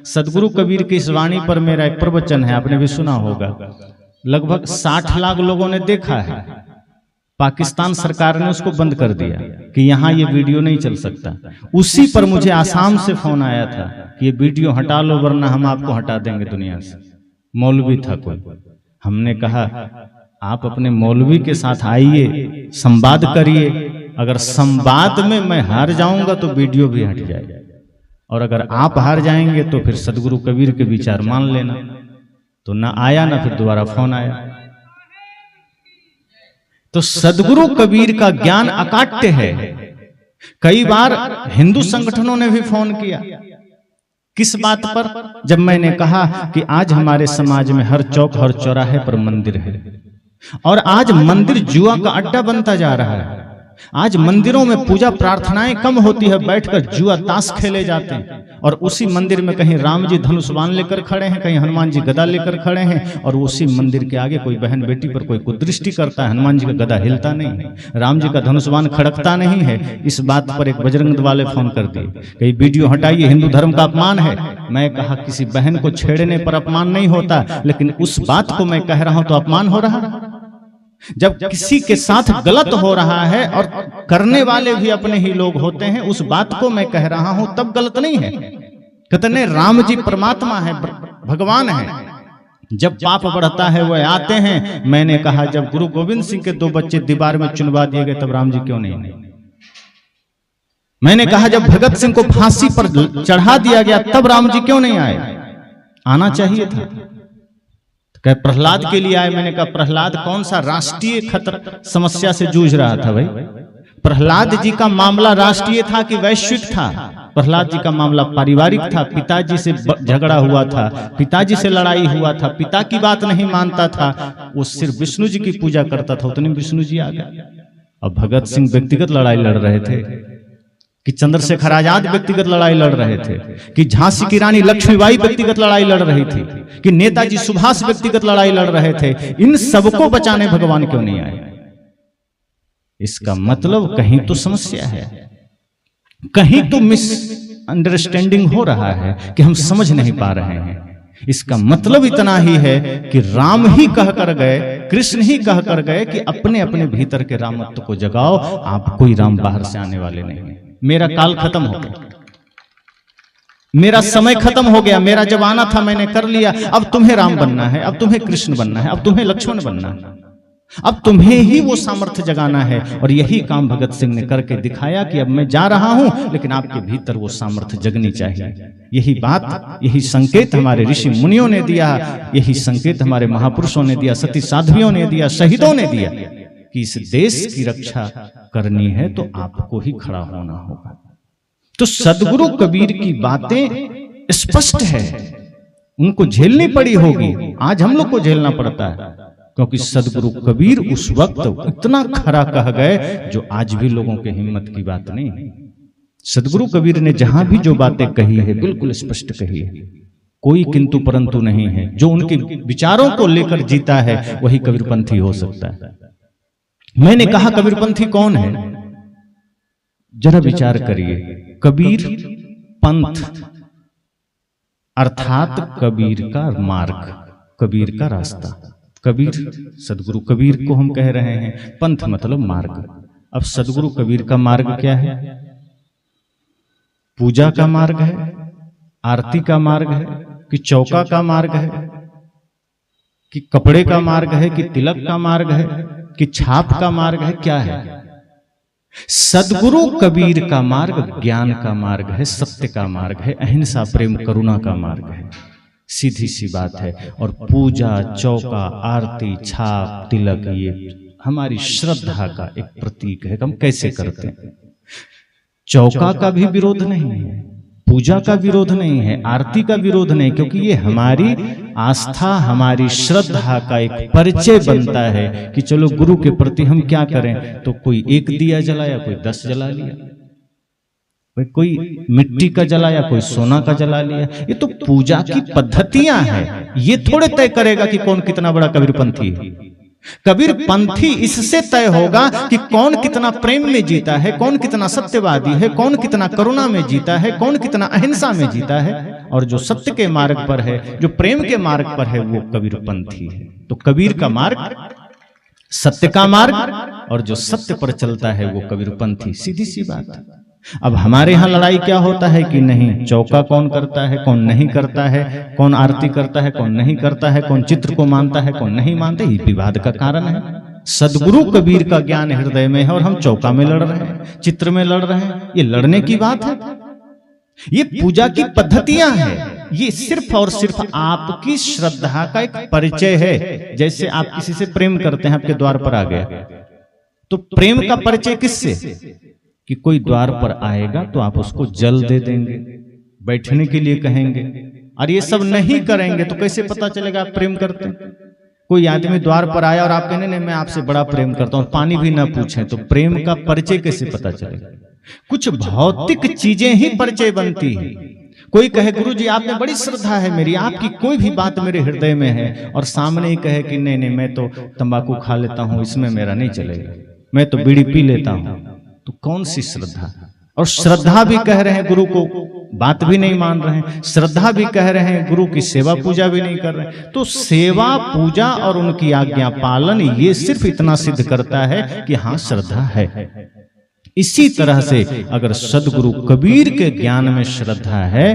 सदगुरु कबीर की इस वाणी पर मेरा एक प्रवचन है, आपने भी सुना होगा। लगभग 60 लाख लोगों ने देखा है। पाकिस्तान सरकार ने उसको बंद कर दिया कि यहाँ ये वीडियो नहीं चल सकता। उसी पर मुझे आसाम से फोन आया था कि ये वीडियो हटा लो वरना हम आपको हटा देंगे दुनिया से। मौलवी था कोई। हमने कहा आप अपने मौलवी के साथ आइए, संवाद करिए। अगर संवाद में मैं हार जाऊंगा तो वीडियो भी हट जाएगा, और अगर आप हार जाएंगे तो फिर सदगुरु कबीर के विचार मान लेना। तो ना आया, ना फिर दोबारा फोन आया। तो सदगुरु कबीर का ज्ञान अकाट्य है। कई बार हिंदू संगठनों ने भी फोन किया। किस बात पर? जब मैंने कहा कि आज हमारे समाज में हर चौक हर चौराहे पर मंदिर है, और आज मंदिर जुआ का अड्डा बनता जा रहा है। आज मंदिरों में पूजा प्रार्थनाएं कम होती है, बैठकर जुआ ताश खेले जाते हैं, और उसी मंदिर में कहीं राम जी धनुष बाण लेकर खड़े हैं, कहीं हनुमान जी गदा लेकर खड़े हैं, और उसी मंदिर के आगे कोई बहन बेटी पर कोई कुदृष्टि करता है। हनुमान जी का गदा हिलता नहीं है, राम जी का धनुष बाण खड़कता नहीं है। इस बात पर एक बजरंग वाले फोन कर दिए कि वीडियो हटाइए, हिंदू धर्म का अपमान है। मैं कहा किसी बहन को छेड़ने पर अपमान नहीं होता, लेकिन उस बात को मैं कह रहा हूं तो अपमान हो रहा है। जब किसी के साथ गलत हो रहा है और करने वाले भी अपने ही लोग होते हैं, उस बात को मैं कह रहा हूं तब गलत नहीं है। कितने राम जी परमात्मा है, भगवान है। जब पाप बढ़ता है वह आते हैं। मैंने कहा जब गुरु गोविंद सिंह के 2 बच्चे दीवार में चुनवा दिए गए तब राम जी क्यों नहीं? मैंने कहा जब भगत सिंह को फांसी पर चढ़ा दिया गया तब राम जी क्यों नहीं आए? आना चाहिए था। कह प्रहलाद के लिए आए। मैंने कहा प्रहलाद कौन सा राष्ट्रीय खतरा समस्या से जूझ रहा था भाई? प्रहलाद जी का मामला राष्ट्रीय था कि वैश्विक था? प्रहलाद जी का मामला पारिवारिक था। पिताजी से झगड़ा हुआ था, पिताजी से लड़ाई हुआ था, पिता की बात नहीं मानता था, वो सिर्फ विष्णु जी की पूजा करता था, उतने विष्णु जी आ गए। अब भगत सिंह व्यक्तिगत लड़ाई लड़ रहे थे, कि चंद्रशेखर आजाद व्यक्तिगत लड़ाई लड़ रहे थे, कि झांसी की रानी लक्ष्मीबाई व्यक्तिगत लड़ाई लड़ रही थी, कि नेताजी सुभाष व्यक्तिगत लड़ाई लड़ रहे थे। इन सबको बचाने भगवान क्यों नहीं आए? इसका मतलब कहीं तो समस्या है, कहीं तो मिसअंडरस्टैंडिंग हो रहा है कि हम समझ नहीं पा रहे हैं। इसका मतलब इतना ही है कि राम ही कह कर गए, कृष्ण ही कह कर गए कि अपने अपने भीतर के रामत्व को जगाओ, आप कोई राम बाहर से आने वाले नहीं। मेरा काल खत्म हो गया, मेरा समय खत्म हो गया, मेरा जब आना था मैंने कर लिया। अब तुम्हें राम बनना है, अब तुम्हें कृष्ण बनना है, अब तुम्हें लक्ष्मण बनना है, अब तुम्हें ही वो सामर्थ्य जगाना है। और यही काम भगत सिंह ने करके दिखाया कि अब मैं जा रहा हूं, लेकिन आपके भीतर वो सामर्थ्य जगनी चाहिए। यही बात, यही संकेत हमारे ऋषि मुनियों ने दिया, यही संकेत हमारे महापुरुषों ने दिया, सती साध्वियों ने दिया, शहीदों ने दिया कि इस देश की रक्षा करनी है तो आपको ही खड़ा होना होगा। तो सदगुरु कबीर की बातें स्पष्ट है, उनको झेलनी पड़ी होगी। आज हम लोग को झेलना पड़ता है, क्योंकि सदगुरु कबीर उस वक्त इतना खरा कह गए जो आज भी लोगों के हिम्मत की बात नहीं है। सदगुरु कबीर ने जहां भी जो बातें कही है बिल्कुल स्पष्ट कही है, कोई किंतु परंतु नहीं है। जो उनके विचारों को लेकर जीता है वही कबीरपंथी हो सकता है। मैंने कहा कबीरपंथी कौन है, जरा विचार करिए। कबीर पंथ अर्थात कबीर का मार्ग, कबीर का रास्ता। कबीर सदगुरु कबीर को हम कह रहे हैं, पंथ मतलब मार्ग। अब सदगुरु कबीर का मार्ग क्या है? पूजा का मार्ग है, आरती का मार्ग है, कि चौका का मार्ग है, कि कपड़े का मार्ग है, कि तिलक का मार्ग है, कि छाप का मार्ग है? क्या है? सदगुरु कबीर का मार्ग ज्ञान का मार्ग है, सत्य का मार्ग है, अहिंसा प्रेम करुणा का मार्ग है। सीधी सी बात है। और पूजा, चौका, आरती, छाप, तिलक ये हमारी श्रद्धा का एक प्रतीक है। हम कैसे करते हैं? चौका का भी विरोध नहीं है, पूजा का विरोध नहीं है, आरती का विरोध नहीं, क्योंकि ये हमारी आस्था, हमारी श्रद्धा का एक परिचय बनता है कि चलो गुरु के प्रति हम क्या करें। तो कोई एक दिया जलाया, कोई 10 जला लिया, कोई मिट्टी का जलाया, कोई सोना का जला लिया। ये तो पूजा की पद्धतियां हैं, ये थोड़े तय करेगा कि कौन कितना बड़ा कबीरपंथी है। कबीरपंथी इससे तय होगा कि कौन कितना प्रेम में जीता है, कौन कितना सत्यवादी है, कौन कितना करुणा में जीता है, कौन कितना अहिंसा में जीता है। और जो सत्य के मार्ग पर है, जो प्रेम के मार्ग पर है, वो कबीरपंथी है। तो कबीर का मार्ग सत्य का मार्ग, और जो सत्य पर चलता है वो कबीरपंथी। सीधी सी बात है। अब हमारे यहाँ लड़ाई क्या होता है कि नहीं, चौका कौन करता है, कौन नहीं करता है, कौन आरती करता है, कौन नहीं करता है, कौन चित्र को मानता है, कौन नहीं मानता। ये विवाद का कारण है। सदगुरु कबीर का ज्ञान हृदय में है और हम चौका में लड़ रहे हैं, चित्र में लड़ रहे हैं। ये लड़ने की बात है? ये पूजा की पद्धतियां हैं। ये सिर्फ और सिर्फ आपकी श्रद्धा का एक परिचय है। जैसे आप किसी से प्रेम करते हैं, आपके द्वार पर आ गया, तो प्रेम का परिचय किससे? कि कोई द्वार पर आएगा तो आप उसको जल दे देंगे, बैठने के लिए कहेंगे। और ये सब नहीं करेंगे तो कैसे पता चलेगा आप प्रेम करते हैं? कोई आदमी द्वार पर आया और आप कहने नहीं मैं आपसे बड़ा प्रेम करता हूं, पानी भी ना पूछें, तो प्रेम का परिचय कैसे पता चलेगा? कुछ भौतिक चीजें ही परिचय बनती है। कोई कहे गुरु जी आप में बड़ी श्रद्धा है मेरी, आपकी कोई भी बात मेरे हृदय में है, और सामने ही कहे कि नहीं नहीं मैं तो तंबाकू खा लेता हूं, इसमें मेरा नहीं चलेगा, मैं तो बीड़ी पी लेता हूं। तो कौन सी श्रद्धा? और श्रद्धा भी कह रहे हैं गुरु को बात भी नहीं मान रहे हैं, श्रद्धा भी कह रहे हैं गुरु की सेवा पूजा भी नहीं कर रहे हैं। तो सेवा पूजा और उनकी आज्ञा पालन ये सिर्फ इतना सिद्ध करता है कि हाँ श्रद्धा है। इसी तरह से अगर सदगुरु कबीर के ज्ञान में श्रद्धा है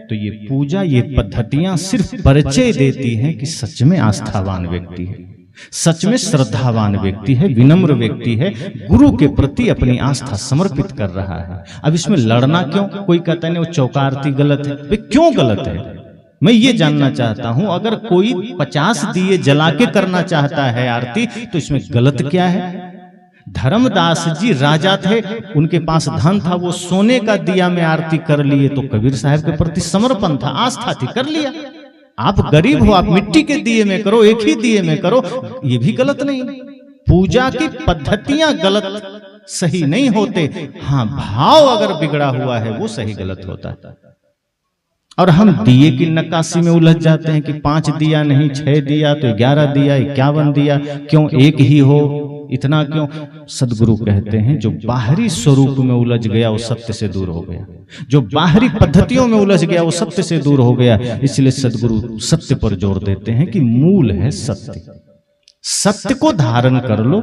तो ये पूजा, ये पद्धतियां सिर्फ परिचय देती हैं कि सच में आस्थावान व्यक्ति है, सच में श्रद्धावान व्यक्ति है, विनम्र व्यक्ति है, गुरु के प्रति अपनी आस्था समर्पित कर रहा है। अब इसमें लड़ना क्यों? कोई कहता है वो चौका आरती गलत है। वे क्यों गलत है? मैं ये जानना चाहता हूं। अगर कोई 50 दिए जला के करना चाहता है आरती तो इसमें गलत क्या है? धर्मदास जी राजा थे, उनके पास धन था, वो सोने का दिया में आरती कर लिए तो कबीर साहब के प्रति समर्पण था, आस्था थी, कर लिया। आप गरीब हो, आप मिट्टी के दिए में करो, एक ही दिए में करो, ये भी गलत नहीं। पूजा की पद्धतियां गलत सही नहीं होते, हाँ भाव अगर बिगड़ा हुआ है वो सही गलत होता है। और हम दिए की नक्काशी में उलझ जाते हैं कि 5 दिया नहीं 6 दिया तो 11 दिया 51 दिया, क्यों एक ही हो, इतना क्यों? सदगुरु कहते हैं जो बाहरी स्वरूप में उलझ गया वो सत्य से दूर हो गया, जो बाहरी पद्धतियों में उलझ गया वो सत्य से दूर हो गया। इसलिए सदगुरु सत्य पर जोर देते हैं कि मूल है सत्य। सत्य को धारण कर लो,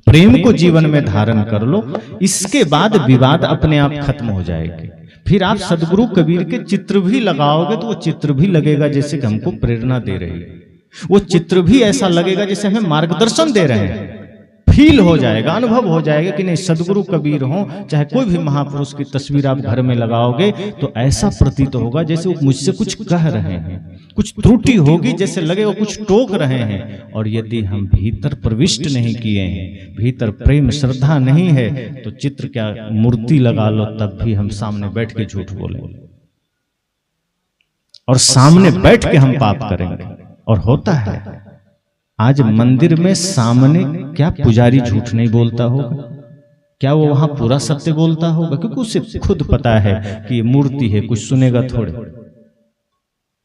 प्रेम को जीवन में धारण कर लो, इसके बाद विवाद अपने आप खत्म हो जाएगी। फिर आप सदगुरु कबीर के चित्र भी लगाओगे तो वो चित्र भी लगेगा जैसे कि हमको प्रेरणा दे रही है, वो चित्र भी ऐसा लगेगा जैसे हमें मार्गदर्शन दे रहे हैं। फील हो जाएगा, अनुभव हो जाएगा कि नहीं सदगुरु कबीर हो, चाहे कोई भी महापुरुष की तस्वीर आप घर में लगाओगे तो ऐसा प्रतीत होगा जैसे वो मुझसे कुछ कह रहे हैं, कुछ त्रुटि होगी जैसे लगे वो कुछ टोक रहे हैं। और यदि हम भीतर प्रविष्ट नहीं किए हैं, भीतर प्रेम श्रद्धा नहीं है, तो चित्र क्या मूर्ति लगा लो तब भी हम सामने बैठ के झूठ बोलेंगे और सामने बैठ के हम पाप करेंगे। और होता है आज मंदिर में सामने, क्या पुजारी झूठ नहीं बोलता होगा? क्या वो वहां पूरा सत्य बोलता होगा? क्योंकि उसे खुद पता है कि ये मूर्ति है, कुछ सुनेगा थोड़े।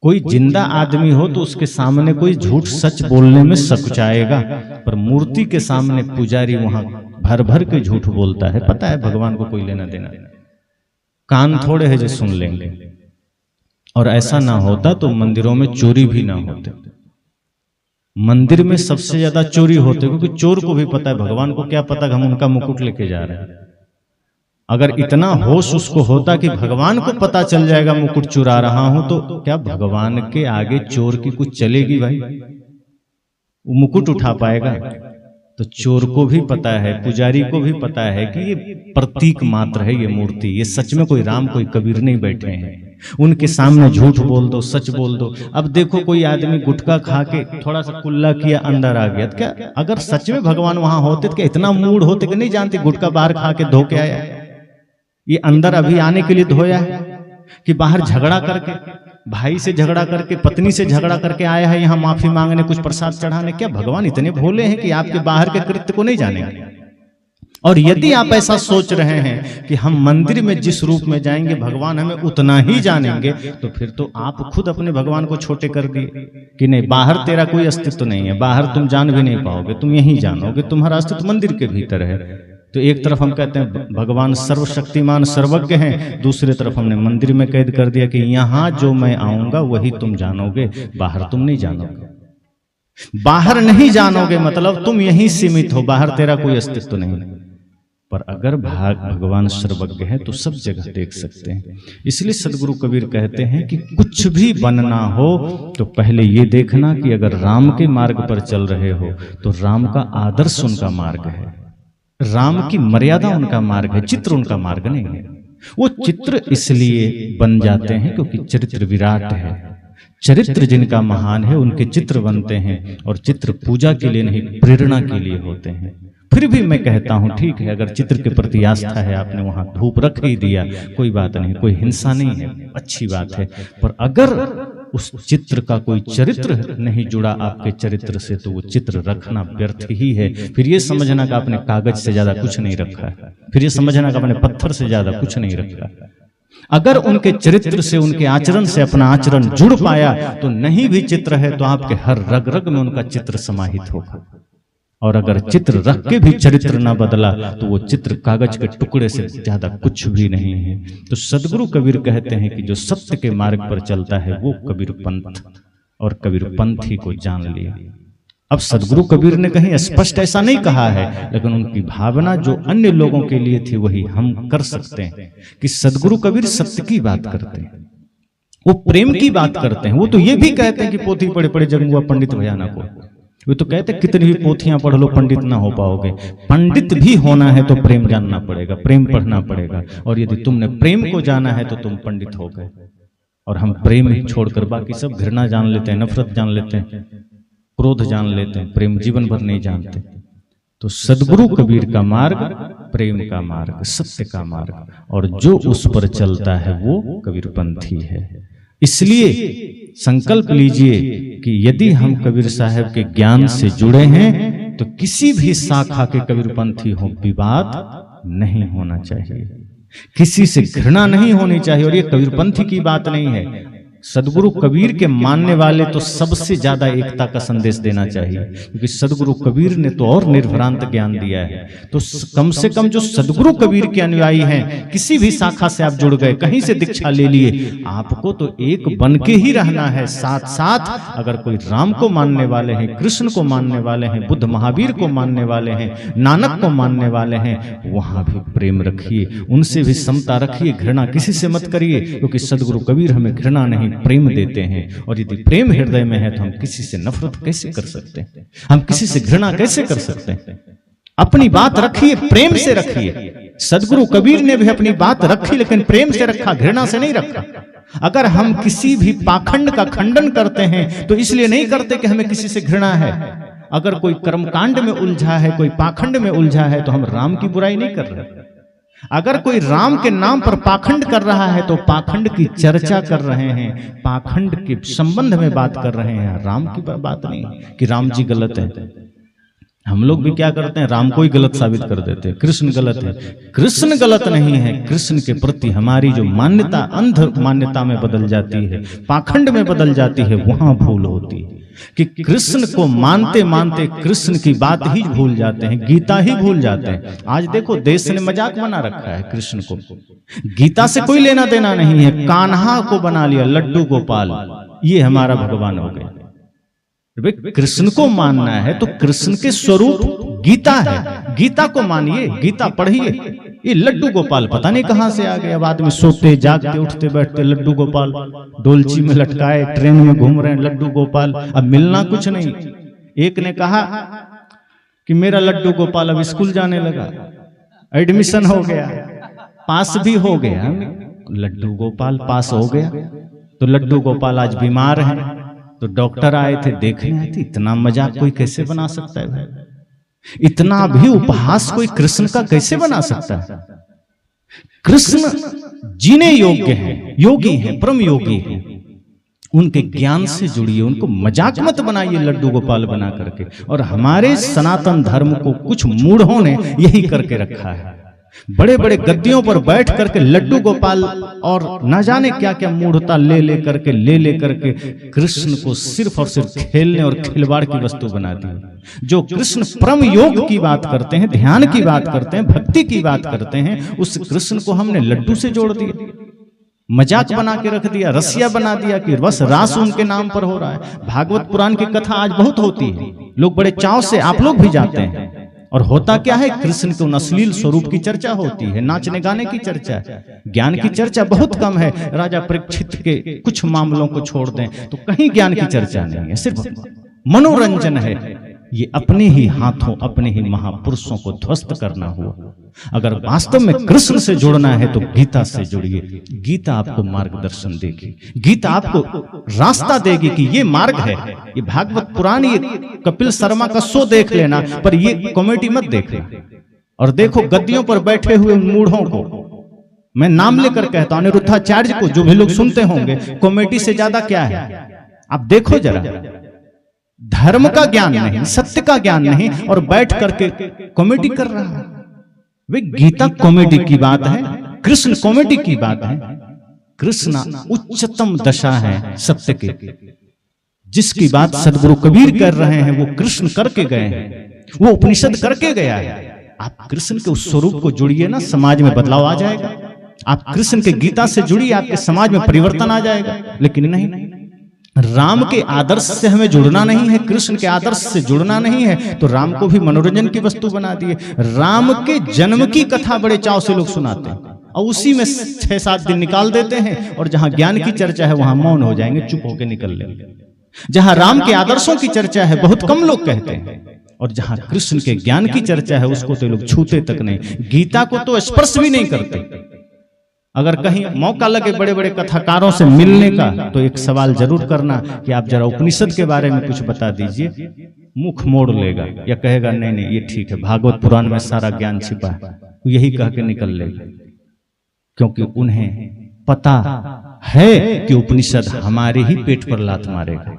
कोई जिंदा आदमी हो तो उसके सामने कोई झूठ सच बोलने में सकुचाएगा, पर मूर्ति के सामने पुजारी वहां भर भर के झूठ बोलता है। पता है भगवान को कोई लेना देना, कान थोड़े है जो सुन लेंगे। और ऐसा ना होता तो मंदिरों में चोरी भी ना होते। मंदिर में सबसे ज्यादा चोरी होते, क्योंकि चोर को भी पता है, भगवान को क्या पता कि हम उनका मुकुट लेके जा रहे हैं। अगर इतना होश उसको होता कि भगवान को पता चल जाएगा मुकुट चुरा रहा हूं, तो क्या भगवान के आगे चोर की कुछ चलेगी भाई? वो मुकुट उठा पाएगा? तो चोर को भी पता है, पुजारी को भी पता है कि ये प्रतीक मात्र है, ये मूर्ति, ये सच में कोई राम कोई कबीर नहीं बैठे हैं। उनके सामने झूठ बोल दो, सच बोल दो। अब देखो कोई आदमी गुटखा खा के थोड़ा सा कुल्ला किया, अंदर आ गया, तो क्या अगर सच में भगवान वहां होते तो क्या इतना मूड होते कि नहीं जानते गुटखा बाहर खा के धो के आया? ये अंदर अभी आने के लिए धोया है कि बाहर झगड़ा करके, भाई से झगड़ा करके, पत्नी से झगड़ा करके आया है यहाँ माफी मांगने, कुछ प्रसाद चढ़ाने? क्या भगवान इतने भोले हैं कि आपके बाहर के कृत्य को नहीं जानेंगे? और यदि आप ऐसा सोच रहे हैं कि हम मंदिर में जिस रूप में जाएंगे भगवान हमें उतना ही जानेंगे, तो फिर तो आप खुद अपने भगवान को छोटे कर दिए कि नहीं, बाहर तेरा कोई अस्तित्व नहीं है, बाहर तुम जान भी नहीं पाओगे, तुम यही जानोगे, तुम्हारा अस्तित्व मंदिर के भीतर है। तो एक तरफ हम कहते हैं भगवान सर्वशक्तिमान सर्वज्ञ हैं, दूसरी तरफ हमने मंदिर में कैद कर दिया कि यहाँ जो मैं आऊंगा वही तुम जानोगे, बाहर तुम नहीं जानोगे। बाहर नहीं जानोगे मतलब तुम यहीं सीमित हो, बाहर तेरा कोई अस्तित्व नहीं। पर अगर भगवान सर्वज्ञ है तो सब जगह देख सकते हैं। इसलिए सदगुरु कबीर कहते हैं कि कुछ भी बनना हो तो पहले ये देखना कि अगर राम के मार्ग पर चल रहे हो तो राम का आदर्श उनका मार्ग है, राम की मर्यादा उनका मार्ग है, चित्र उनका मार्ग नहीं है। वो चित्र इसलिए बन जाते हैं क्योंकि चरित्र विराट है। चरित्र जिनका महान है उनके चित्र बनते हैं, और चित्र पूजा के लिए नहीं प्रेरणा के लिए होते हैं। फिर भी मैं कहता हूं ठीक है, अगर चित्र के प्रति आस्था है, आपने वहां धूप रख ही दिया, कोई बात नहीं, कोई हिंसा नहीं है, अच्छी बात है। पर अगर उस चित्र का कोई चरित्र नहीं जुड़ा आपके चरित्र से, तो वो चित्र रखना व्यर्थ ही है। फिर ये समझना कि आपने कागज से ज्यादा कुछ नहीं रखा है, फिर ये समझना कि आपने पत्थर से ज्यादा कुछ नहीं रखा। अगर उनके चरित्र से, उनके आचरण से अपना आचरण जुड़ पाया तो नहीं भी चित्र है तो आपके हर रग रग में उनका चित्र समाहित होगा। और अगर चित्र रख के भी चरित्र ना बदला तो वो चित्र कागज के टुकड़े से ज्यादा कुछ भी नहीं है। तो सदगुरु कबीर कहते हैं कि जो सत्य के मार्ग पर चलता है वो कबीर पंथ, और कबीर पंथ ही को जान लिया। अब सदगुरु कबीर ने कहीं स्पष्ट ऐसा नहीं कहा है, लेकिन उनकी भावना जो अन्य लोगों के लिए थी वही हम कर सकते हैं कि सदगुरु कबीर सत्य की बात करते हैं, वो प्रेम की बात करते हैं। वो तो ये भी कहते हैं कि पोथी पढ़े पढ़े जगुआ पंडित भयानक हो। वो तो कहते हैं कितनी भी पोथियां पढ़ लो पंडित ना हो पाओगे। पंडित भी होना है तो प्रेम जानना पड़ेगा, प्रेम पढ़ना पड़ेगा, और यदि तुमने प्रेम को जाना है तो तुम पंडित हो गए। और हम प्रेम ही छोड़कर बाकी सब घृणा जान लेते हैं, नफरत जान लेते हैं, क्रोध जान लेते हैं, प्रेम जीवन भर नहीं जानते। तो सदगुरु कबीर का मार्ग प्रेम का मार्ग, सत्य का मार्ग, और जो उस पर चलता है वो कबीरपंथी है। इसलिए संकल्प लीजिए कि यदि हम कबीर साहब के ज्ञान से जुड़े हैं तो किसी भी शाखा के कबीरपंथी हो विवाद नहीं होना चाहिए, किसी से घृणा नहीं होनी चाहिए। और ये कबीरपंथी की बात नहीं है, सदगुरु कबीर के मानने वाले तो सबसे ज्यादा एकता का संदेश देना चाहिए, क्योंकि सदगुरु कबीर ने तो और निर्भ्रांत ज्ञान दिया है। तो कम से कम जो सदगुरु कबीर के अनुयायी हैं, किसी भी शाखा से आप जुड़ गए, कहीं से दीक्षा ले लिए, आपको तो एक बन के ही रहना है। साथ साथ अगर कोई राम को मानने वाले हैं, कृष्ण को मानने वाले हैं, बुद्ध महावीर को मानने वाले हैं, नानक को मानने वाले हैं, वहां भी प्रेम रखिए, उनसे भी समता रखिए, घृणा किसी से मत करिए, क्योंकि सदगुरु कबीर हमें घृणा नहीं प्रेम देते हैं। और यदि प्रेम हृदय में है तो हम किसी से नफरत कैसे कर सकते हैं, हम किसी से घृणा कैसे कर सकते हैं। अपनी बात रखिए, प्रेम से रखिए। सदगुरु कबीर ने भी अपनी बात रखी, लेकिन प्रेम से रखा, घृणा से नहीं रखा। अगर हम किसी भी पाखंड का खंडन करते हैं तो इसलिए नहीं करते कि हमें किसी से घृणा है। अगर कोई कर्मकांड में उलझा है, कोई पाखंड में उलझा है, तो हम राम की बुराई नहीं कर रहे। अगर कोई राम के नाम पर पाखंड कर रहा है तो पाखंड की चर्चा कर रहे हैं, पाखंड के संबंध में बात कर रहे हैं, राम की बात नहीं कि राम जी गलत है। हम लोग भी क्या करते हैं, राम को ही गलत साबित कर देते हैं, कृष्ण गलत है। कृष्ण गलत नहीं है, कृष्ण के प्रति हमारी जो मान्यता अंध मान्यता में बदल जाती है, पाखंड में बदल जाती है, वहां भूल होती है कि कृष्ण को मानते मानते कृष्ण की बात ही भूल जाते हैं, गीता ही भूल जाते हैं। आज देखो देश ने मजाक बना रखा है कृष्ण को, गीता से कोई लेना देना नहीं है, कान्हा को बना लिया लड्डू गोपाल, ये हमारा भगवान हो गया। कृष्ण को मानना है तो कृष्ण के स्वरूप गीता है, गीता को मानिए, गीता पढ़िए। ये लड्डू गोपाल पता नहीं कहां से आ गए। अब आदमी सोते जागते उठते बैठते लड्डू गोपाल, डोलची में लटकाए ट्रेन में घूम रहे हैं लड्डू गोपाल, अब मिलना कुछ नहीं। एक ने कहा कि मेरा लड्डू गोपाल अब स्कूल जाने लगा, एडमिशन हो गया, पास भी हो गया। लड्डू गोपाल पास हो गया तो लड्डू गोपाल आज बीमार है, तो डॉक्टर आए थे, देखने आए थे। इतना मजाक कोई कैसे बना सकता है भाई? इतना भी उपहास कोई कृष्ण का कैसे बना सकता है? कृष्ण जीने योग्य हैं, योगी हैं, परम योगी हैं। उनके ज्ञान से जुड़िए, उनको मजाक मत बनाइए लड्डू गोपाल बना करके। और हमारे सनातन धर्म को कुछ मूढ़ों ने यही करके रखा है, बड़े बड़े गद्दियों पर बैठ करके लड्डू गोपाल और न जाने क्या क्या मूढ़ता ले करके कृष्ण को सिर्फ और सिर्फ खेलने और खिलवाड़ की वस्तु बना दी। जो कृष्ण परम योग की बात करते हैं, ध्यान की बात करते हैं, भक्ति की बात करते हैं, उस कृष्ण को हमने लड्डू से जोड़ दिया, मजाक बना के रख दिया, रसिया बना दिया कि बस रास उनके नाम पर हो रहा है। भागवत पुराण की कथा आज बहुत होती है, लोग बड़े चाव से, आप लोग भी जाते हैं। और होता क्या है, कृष्ण के अश्लील स्वरूप की चर्चा होती है, नाचने गाने की चर्चा, ज्ञान की चर्चा बहुत कम है। राजा परीक्षित के कुछ मामलों को छोड़ दें तो कहीं ज्ञान की चर्चा नहीं है, सिर्फ मनोरंजन है। ये अपने ही हाथों अपने ही महापुरुषों को ध्वस्त करना हुआ। अगर वास्तव में कृष्ण से जुड़ना है तो गीता से जुड़िए, गीता आपको मार्गदर्शन देगी, गीता आपको रास्ता देगी कि ये मार्ग है। ये भागवत पुराण, ये कपिल शर्मा का शो देख लेना, पर ये कॉमेडी मत देखना। और देखो गद्दियों पर बैठे हुए मूढ़ों को, मैं नाम लेकर कहता हूं, अनिरुद्धाचार्य को, जो भी लोग सुनते होंगे, कॉमेडी से ज्यादा क्या है? आप देखो जरा, धर्म का ज्ञान नहीं, सत्य का ज्ञान नहीं, और बैठ करके कॉमेडी कर रहा है। वे गीता कॉमेडी की बात है, कृष्ण कॉमेडी की बात है। कृष्ण उच्चतम दशा है सत्य की, जिसकी बात सदगुरु कबीर कर रहे हैं, वो कृष्ण करके गए हैं, वो उपनिषद करके गया है। आप कृष्ण के उस स्वरूप को जुड़िए ना, समाज में बदलाव आ जाएगा। आप कृष्ण के गीता से जुड़िए, आपके समाज में परिवर्तन आ जाएगा। लेकिन नहीं, राम के आदर्श से हमें जुड़ना नहीं है, कृष्ण के आदर्श से जुड़ना नहीं है, तो राम को भी मनोरंजन की वस्तु बना दिए। राम के जन्म की कथा बड़े चाव से लोग सुनाते हैं और उसी में 6-7 दिन निकाल देते हैं, और जहां ज्ञान की चर्चा है वहां मौन हो जाएंगे, चुप होकर निकल लेंगे। जहां राम के आदर्शों की चर्चा है बहुत कम लोग कहते हैं, और जहां कृष्ण के ज्ञान की चर्चा है उसको तो लोग छूते तक नहीं, गीता को तो स्पर्श भी नहीं करते। अगर कहीं मौका लगे बड़े बड़े कथाकारों से मिलने का, तो एक सवाल जरूर करना कि आप जरा उपनिषद के बारे में कुछ बता दीजिए। मुख मोड़ लेगा या कहेगा नहीं नहीं ये ठीक है, भागवत पुराण में सारा ज्ञान छिपा है, वो यही कह के निकल लेगा। क्योंकि उन्हें पता है कि उपनिषद हमारे ही पेट पर लात मारेगा,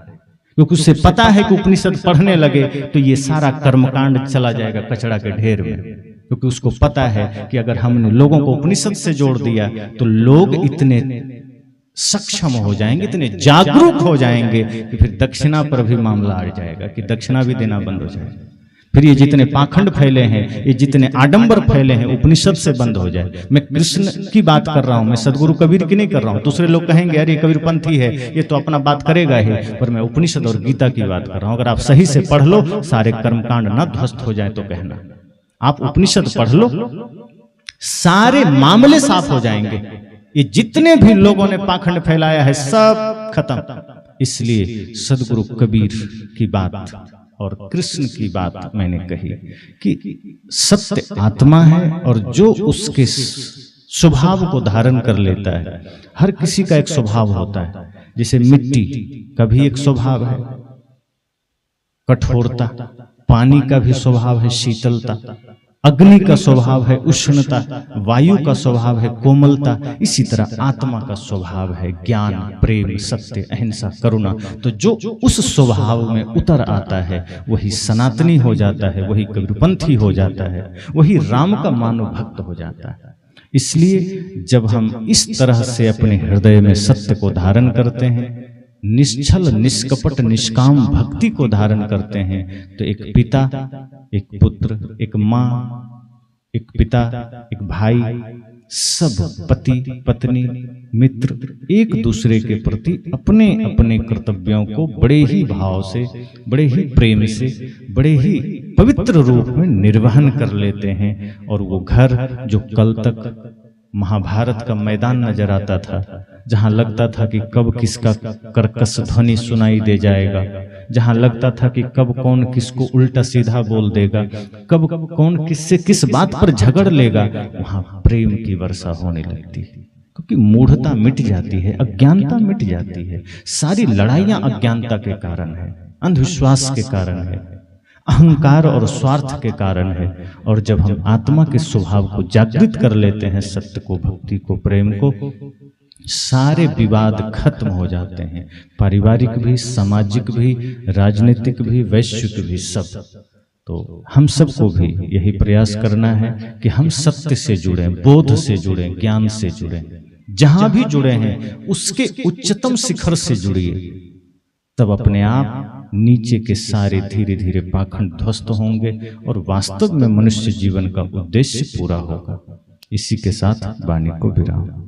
क्योंकि उसे पता है कि उपनिषद पढ़ने लगे तो ये सारा कर्मकांड चला जाएगा कचरा के ढेर में। क्योंकि उसको पता है कि अगर हमने लोगों को उपनिषद से जोड़ दिया तो लोग इतने सक्षम हो जाएंगे, इतने जागरूक हो जाएंगे कि फिर दक्षिणा पर भी मामला आ जाएगा कि दक्षिणा भी देना बंद हो जाएगा। फिर ये जितने पाखंड फैले हैं, ये जितने आडंबर फैले हैं, उपनिषद से बंद हो जाए। मैं कृष्ण की बात कर रहा हूं, मैं सदगुरु कबीर की नहीं कर रहा हूं। दूसरे लोग कहेंगे अरे कबीरपंथी है, ये तो अपना बात करेगा ही, पर मैं उपनिषद और गीता की बात कर रहा हूं। अगर आप सही से पढ़ लो, सारे कर्मकांड न ध्वस्त हो जाए तो कहना। आप उपनिषद पढ़ लो, सारे मामले साफ हो जाएंगे। ये जितने भी लोगों ने पाखंड फैलाया है सब खत्म। इसलिए सदगुरु कबीर की बात और कृष्ण की बात मैंने कही कि सत्य आत्मा है और जो उसके स्वभाव को धारण कर लेता है। हर किसी का एक स्वभाव होता है, जैसे मिट्टी का भी एक स्वभाव है कठोरता, पानी का भी स्वभाव है शीतलता, अग्नि का स्वभाव है उष्णता, वायु का स्वभाव है कोमलता। इसी तरह आत्मा का स्वभाव है ज्ञान, प्रेम, सत्य, अहिंसा, करुणा। तो जो उस स्वभाव में उतर आता है वही सनातनी हो जाता है, वही कबीरपंथी हो जाता है, वही राम का मानव भक्त हो जाता है। इसलिए जब हम इस तरह से अपने हृदय में सत्य को धारण करते हैं, निश्चल निष्कपट निष्काम भक्ति को धारण करते हैं, तो एक पिता, एक पुत्र, एक माँ, एक पिता, एक भाई, सब पति पत्नी मित्र एक दूसरे के प्रति अपने अपने कर्तव्यों को बड़े ही भाव से, बड़े ही प्रेम से, बड़े ही पवित्र रूप में निर्वहन कर लेते हैं। और वो घर जो कल तक महाभारत का मैदान नजर आता था, जहां लगता था कि कब किसका कर्कश ध्वनि सुनाई दे जाएगा, जहां लगता था कि कब कौन किसको उल्टा सीधा बोल देगा, कब कौन किससे किस बात पर झगड़ लेगा, वहां प्रेम की वर्षा होने लगती है। क्योंकि मूढ़ता मिट जाती है, अज्ञानता मिट जाती है। सारी लड़ाइयां अज्ञानता के कारण है, अंधविश्वास के कारण है, अहंकार और स्वार्थ के कारण है। और जब हम आत्मा के स्वभाव को जागृत कर लेते हैं, सत्य को, भक्ति को, प्रेम को, सारे विवाद खत्म हो जाते हैं। पारिवारिक भी, सामाजिक भी, राजनीतिक भी, वैश्विक भी, सब। तो हम सबको भी यही प्रयास करना है कि हम सत्य से जुड़ें, बोध से जुड़ें, ज्ञान से जुड़ें। जहां भी जुड़े हैं उसके उच्चतम शिखर से जुड़िए, तब अपने आप नीचे के सारे धीरे धीरे पाखंड ध्वस्त होंगे और वास्तव में मनुष्य जीवन का उद्देश्य पूरा होगा। इसी के साथ वाणी को विराम।